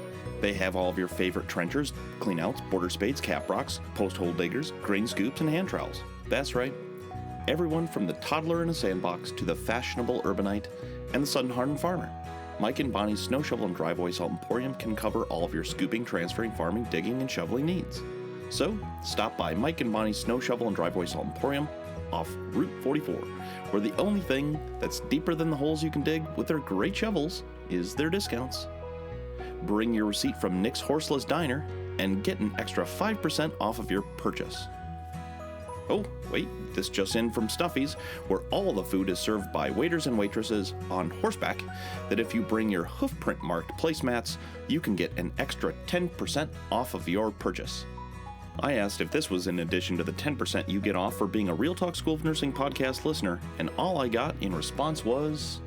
They have all of your favorite trenchers, cleanouts, border spades, cap rocks, post hole diggers, grain scoops, and hand trowels. That's right. Everyone from the toddler in a sandbox to the fashionable urbanite and the sun-hardened farmer. Mike and Bonnie's Snow Shovel and Driveway Salt Emporium can cover all of your scooping, transferring, farming, digging, and shoveling needs. So, stop by Mike and Bonnie's Snow Shovel and Driveway Salt Emporium off Route 44, where the only thing that's deeper than the holes you can dig with their great shovels is their discounts. Bring your receipt from Nick's Horseless Diner and get an extra 5% off of your purchase. Oh, wait, this just in from Stuffy's, where all the food is served by waiters and waitresses on horseback, that if you bring your hoofprint marked placemats, you can get an extra 10% off of your purchase. I asked if this was in addition to the 10% you get off for being a Real Talk School of Nursing podcast listener, and all I got in response was...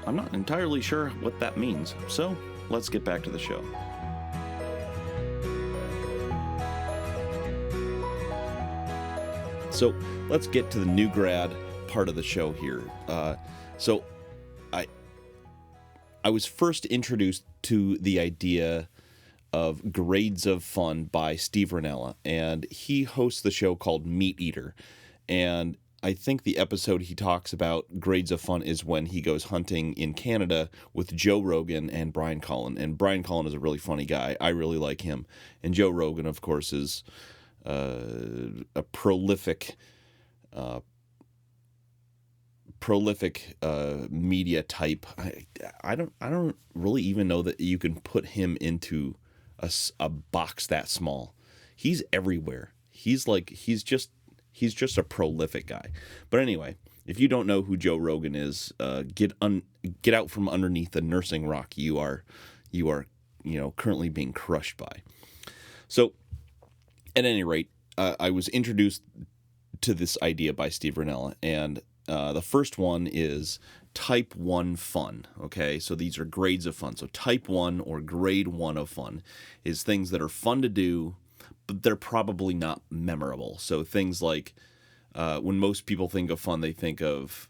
I'm not entirely sure what that means, so let's get back to the show. So let's get to the new grad part of the show here. So I was first introduced to the idea of Grades of Fun by Steve Rinella, and he hosts the show called Meat Eater. And I think the episode he talks about Grades of Fun is when he goes hunting in Canada with Joe Rogan and Brian Cullen. And Brian Cullen is a really funny guy. I really like him. And Joe Rogan, of course, is a prolific media type. I don't really even know that you can put him into a box that small. He's everywhere. He's just a prolific guy. But anyway, if you don't know who Joe Rogan is, get out from underneath the nursing rock you are currently being crushed by. So, at any rate, I was introduced to this idea by Steve Rinella, and the first one is Type 1 fun, okay? So these are grades of fun. So Type 1 or Grade 1 of fun is things that are fun to do, but they're probably not memorable. So things like when most people think of fun, they think of,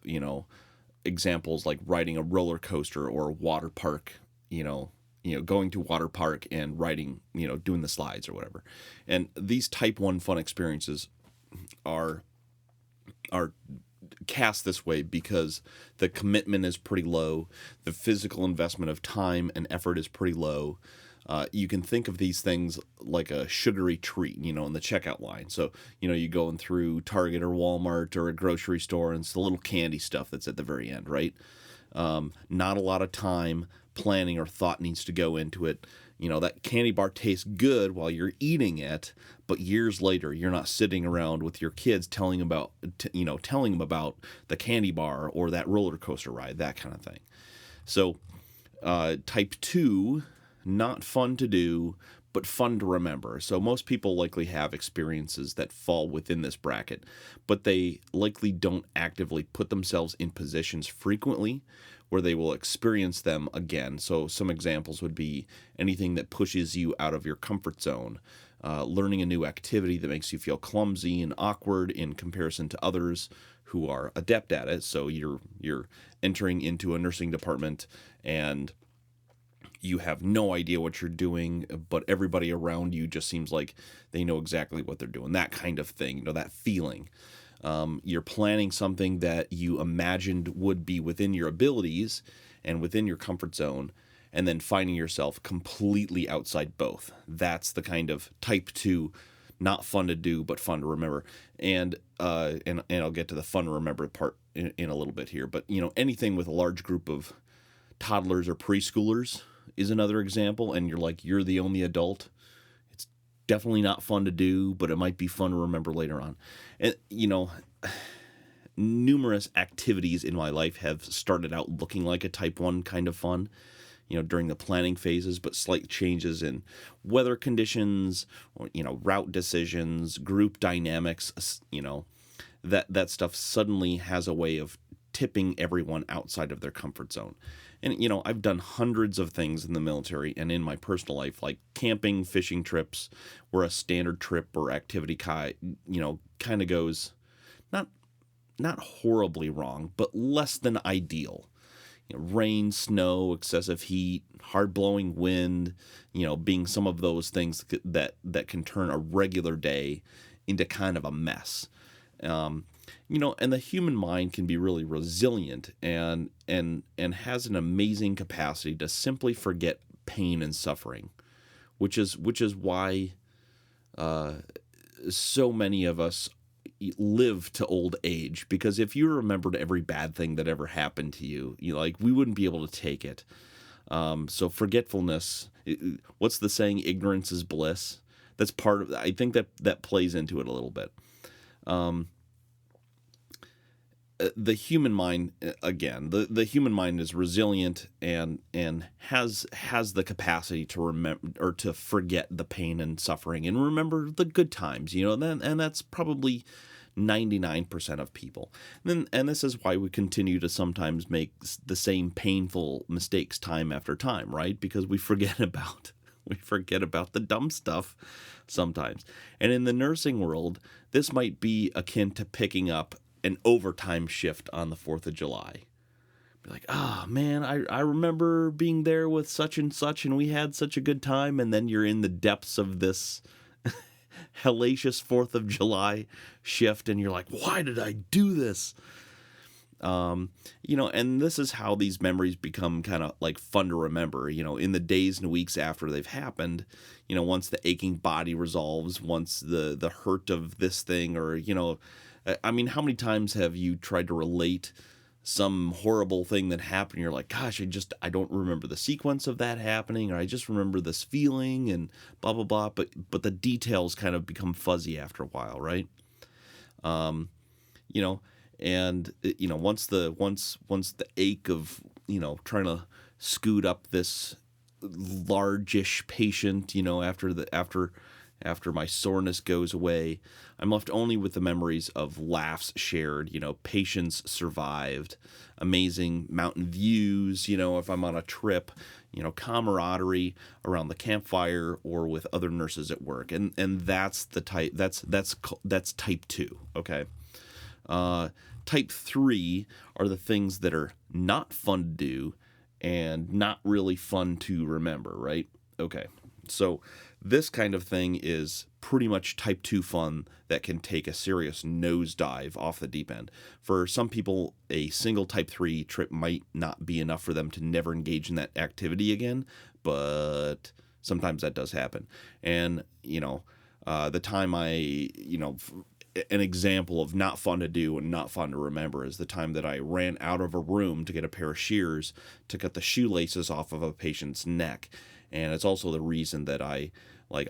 examples like riding a roller coaster or a water park, going to water park and riding, doing the slides or whatever. And these Type 1 fun experiences are cast this way because the commitment is pretty low. The physical investment of time and effort is pretty low. You can think of these things like a sugary treat, in the checkout line. So, you're going through Target or Walmart or a grocery store, and it's the little candy stuff that's at the very end, right? Not a lot of time, planning, or thought needs to go into it. That candy bar tastes good while you're eating it, but years later, you're not sitting around with your kids telling them about the candy bar or that roller coaster ride, that kind of thing. So, Type 2, not fun to do, but fun to remember. So most people likely have experiences that fall within this bracket, but they likely don't actively put themselves in positions frequently where they will experience them again. So some examples would be anything that pushes you out of your comfort zone, learning a new activity that makes you feel clumsy and awkward in comparison to others who are adept at it. So you're entering into a nursing department and you have no idea what you're doing, but everybody around you just seems like they know exactly what they're doing. That kind of thing, that feeling. You're planning something that you imagined would be within your abilities and within your comfort zone, and then finding yourself completely outside both. That's the kind of Type 2, not fun to do, but fun to remember. And I'll get to the fun to remember part in a little bit here. But, anything with a large group of toddlers or preschoolers is another example, and you're the only adult. It's definitely not fun to do, but it might be fun to remember later on. And, numerous activities in my life have started out looking like a type 1 kind of fun, during the planning phases, but slight changes in weather conditions, or, route decisions, group dynamics, that stuff suddenly has a way of tipping everyone outside of their comfort zone. And, I've done hundreds of things in the military and in my personal life, like camping, fishing trips, where a standard trip or activity kind of goes not horribly wrong, but less than ideal. Rain, snow, excessive heat, hard-blowing wind, being some of those things that can turn a regular day into kind of a mess. And the human mind can be really resilient and has an amazing capacity to simply forget pain and suffering, which is why so many of us live to old age, because if you remembered every bad thing that ever happened to you, we wouldn't be able to take it. So forgetfulness, what's the saying? Ignorance is bliss. That's part of, I think that plays into it a little bit. The human mind, again, the human mind is resilient and has the capacity to remember or to forget the pain and suffering and remember the good times, and that's probably 99% of people. And this is why we continue to sometimes make the same painful mistakes time after time, right? Because we forget about the dumb stuff sometimes. And in the nursing world, this might be akin to picking up an overtime shift on the 4th of July. Be like, man, I remember being there with such and such, and we had such a good time, and then you're in the depths of this hellacious 4th of July shift, and you're like, why did I do this? And this is how these memories become kind of like fun to remember, in the days and weeks after they've happened, once the aching body resolves, once the hurt of this thing, or, how many times have you tried to relate some horrible thing that happened? You're like, gosh, I don't remember the sequence of that happening, or I just remember this feeling and blah, blah, blah. But the details kind of become fuzzy after a while, right? And once the ache of, trying to scoot up this largish patient, after my soreness goes away, I'm left only with the memories of laughs shared, patience survived, amazing mountain views, if I'm on a trip, camaraderie around the campfire or with other nurses at work. And that's the type, that's type 2, okay? Type 3 are the things that are not fun to do and not really fun to remember, right? Okay, so this kind of thing is pretty much type 2 fun that can take a serious nosedive off the deep end. For some people, a single type 3 trip might not be enough for them to never engage in that activity again, but sometimes that does happen. And, the time an example of not fun to do and not fun to remember is the time that I ran out of a room to get a pair of shears to cut the shoelaces off of a patient's neck. And it's also the reason that I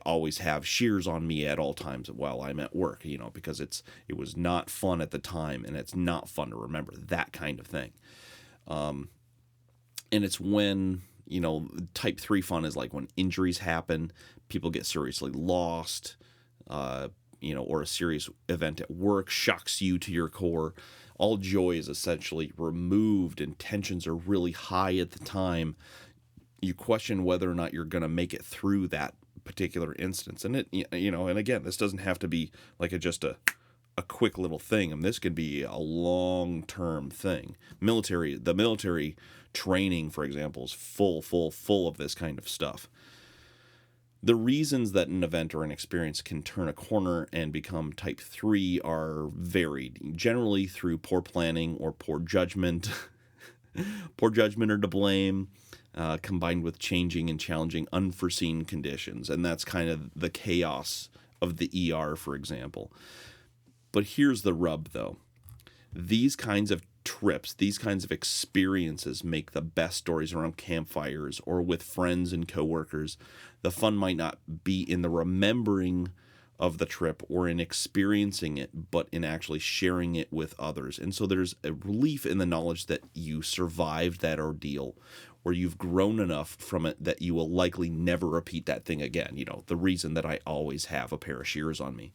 always have shears on me at all times while I'm at work, because it was not fun at the time, and it's not fun to remember, that kind of thing. And it's when, type 3 fun is like when injuries happen, people get seriously lost, or a serious event at work shocks you to your core. All joy is essentially removed and tensions are really high at the time. You question whether or not you're going to make it through that particular instance. And and again, this doesn't have to be like just a quick little thing. And this can be a long-term thing. The military training, for example, is full of this kind of stuff. The reasons that an event or an experience can turn a corner and become type 3 are varied, generally through poor planning or poor judgment. Poor judgment are to blame, combined with changing and challenging unforeseen conditions. And that's kind of the chaos of the ER, for example. But here's the rub, though. These kinds of trips, these kinds of experiences make the best stories around campfires or with friends and coworkers. The fun might not be in the remembering of the trip or in experiencing it, but in actually sharing it with others. And so there's a relief in the knowledge that you survived that ordeal, or you've grown enough from it that you will likely never repeat that thing again. You know, the reason that I always have a pair of shears on me.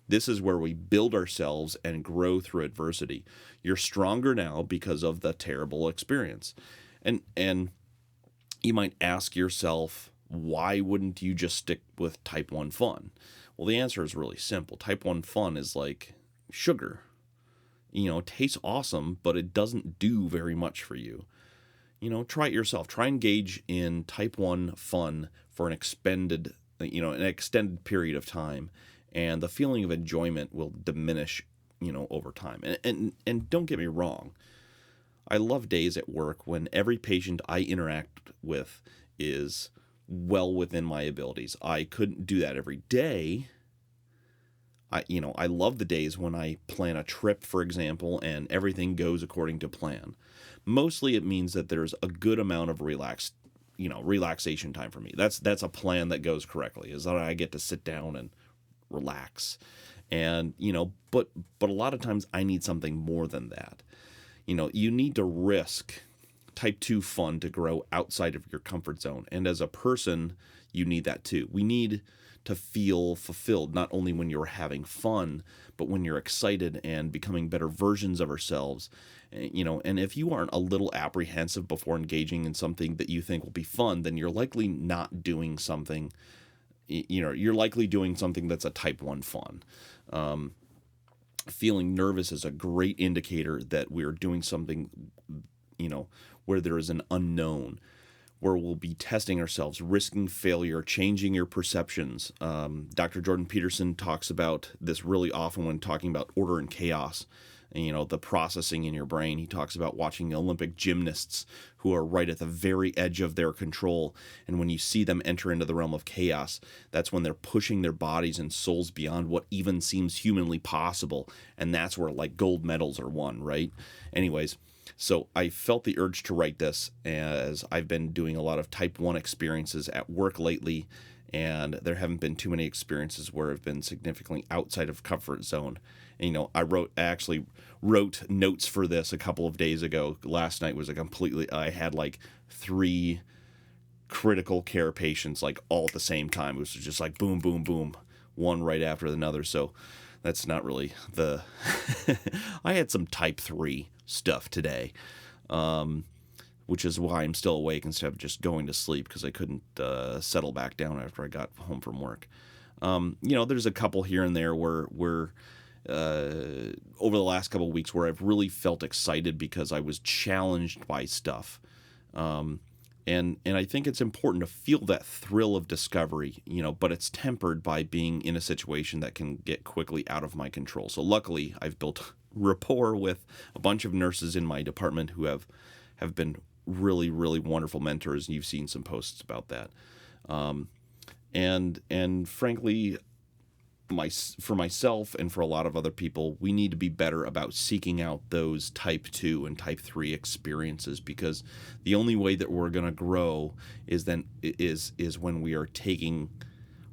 This is where we build ourselves and grow through adversity. You're stronger now because of the terrible experience. And you might ask yourself, why wouldn't you just stick with type 1 fun? Well, the answer is really simple. Type 1 fun is like sugar. You know, it tastes awesome, but it doesn't do very much for you. You know, try it yourself. Try and engage in type 1 fun for an extended period of time. And the feeling of enjoyment will diminish, over time. And don't get me wrong. I love days at work when every patient I interact with is well within my abilities. I couldn't do that every day. I love the days when I plan a trip, for example, and everything goes according to plan. Mostly it means that there's a good amount of relaxation time for me. That's a plan that goes correctly, is that I get to sit down and relax. And, but a lot of times I need something more than that. You need to risk type 2 fun to grow outside of your comfort zone. And as a person, you need that too. We need to feel fulfilled, not only when you're having fun, but when you're excited and becoming better versions of ourselves. And if you aren't a little apprehensive before engaging in something that you think will be fun, then you're likely not doing something. You're likely doing something that's a type 1 fun. Feeling nervous is a great indicator that we're doing something, where there is an unknown, where we'll be testing ourselves, risking failure, changing your perceptions. Dr. Jordan Peterson talks about this really often when talking about order and chaos. And, the processing in your brain. He talks about watching Olympic gymnasts who are right at the very edge of their control. And when you see them enter into the realm of chaos, that's when they're pushing their bodies and souls beyond what even seems humanly possible. And that's where like gold medals are won, right? Anyways, so I felt the urge to write this as I've been doing a lot of type 1 experiences at work lately. And there haven't been too many experiences where I've been significantly outside of comfort zone. And, I actually wrote notes for this a couple of days ago. Last night was I had like 3 critical care patients like all at the same time. It was just like boom, boom, boom, one right after another. So that's not really I had some type 3 stuff today, which is why I'm still awake instead of just going to sleep, because I couldn't settle back down after I got home from work. There's a couple here and there where over the last couple of weeks where I've really felt excited because I was challenged by stuff. And I think it's important to feel that thrill of discovery, but it's tempered by being in a situation that can get quickly out of my control. So luckily, I've built rapport with a bunch of nurses in my department who have been really, really wonderful mentors. And you've seen some posts about that. And frankly, for myself and for a lot of other people, we need to be better about seeking out those type 2 and type 3 experiences, because the only way that we're going to grow is when we are taking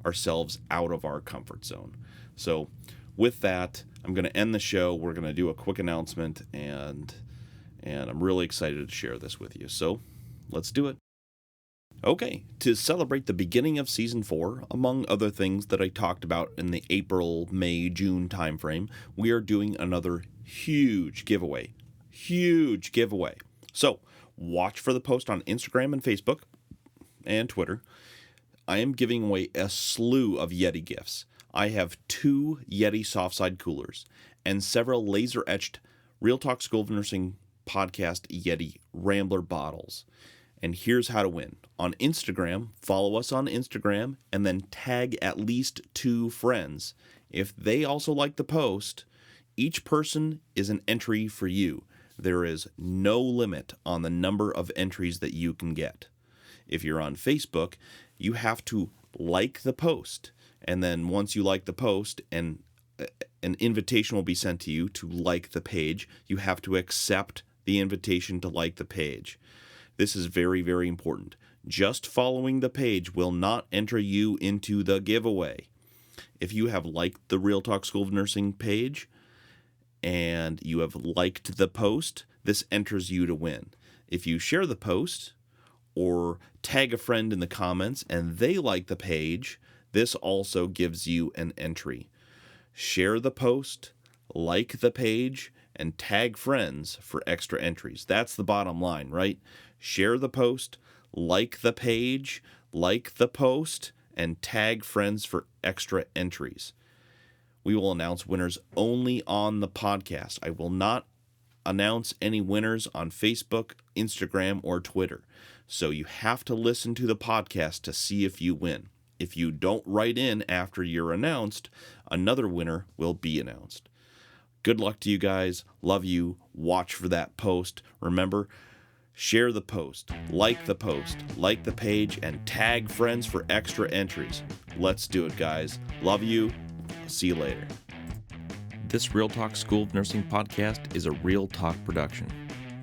ourselves out of our comfort zone. So with that, I'm going to end the show. We're going to do a quick announcement, and I'm really excited to share this with you. So let's do it. Okay, to celebrate the beginning of Season 4, among other things that I talked about in the April, May, June timeframe, we are doing another huge giveaway. So, watch for the post on Instagram and Facebook and Twitter. I am giving away a slew of Yeti gifts. I have 2 Yeti soft-side coolers and several laser-etched Real Talk School of Nursing podcast Yeti Rambler bottles. And here's how to win. On Instagram, follow us on Instagram, and then tag at least 2 friends. If they also like the post, each person is an entry for you. There is no limit on the number of entries that you can get. If you're on Facebook, you have to like the post. And then once you like the post and an invitation will be sent to you to like the page. You have to accept the invitation to like the page. This is very, very important. Just following the page will not enter you into the giveaway. If you have liked the Real Talk School of Nursing page and you have liked the post, this enters you to win. If you share the post or tag a friend in the comments and they like the page, this also gives you an entry. Share the post, like the page, and tag friends for extra entries. That's the bottom line, right? Share the post, like the page, like the post, and tag friends for extra entries. We will announce winners only on the podcast. I will not announce any winners on Facebook, Instagram, or Twitter. So you have to listen to the podcast to see if you win. If you don't write in after you're announced, another winner will be announced. Good luck to you guys. Love you. Watch for that post. Remember, share the post, like the page, and tag friends for extra entries. Let's do it, guys. Love you. See you later. This Real Talk School of Nursing podcast is a Real Talk production.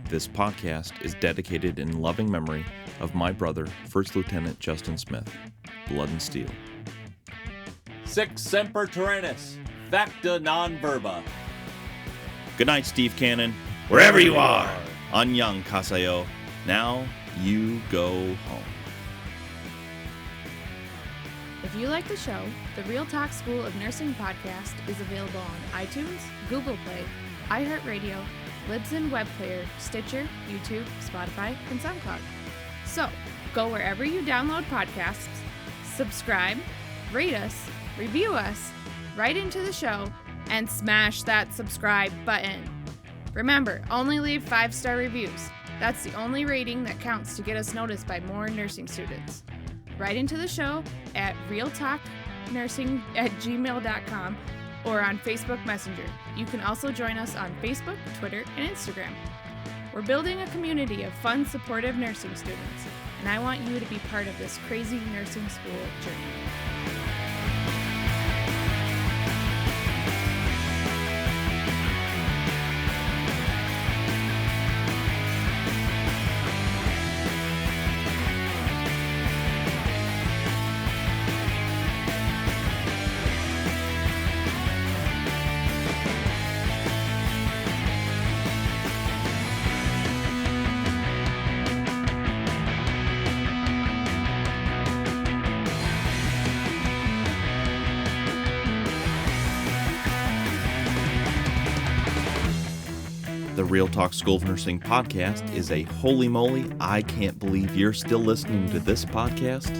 This podcast is dedicated in loving memory of my brother, First Lieutenant Justin Smith. Blood and Steel. Sic semper tyrannis, facta non verba. Good night, Steve Cannon. Wherever you are. Annyeong kasayo. Now you go home. If you like the show, the Real Talk School of Nursing podcast is available on iTunes, Google Play, iHeartRadio, Libsyn Web Player, Stitcher, YouTube, Spotify, and SoundCloud. So, go wherever you download podcasts, subscribe, rate us, review us, write into the show, and smash that subscribe button. Remember, only leave 5-star reviews. That's the only rating that counts to get us noticed by more nursing students. Write into the show at realtalknursing@gmail.com or on Facebook Messenger. You can also join us on Facebook, Twitter, and Instagram. We're building a community of fun, supportive nursing students, and I want you to be part of this crazy nursing school journey. The Real Talk School of Nursing podcast is a holy moly, I can't believe you're still listening to this podcast.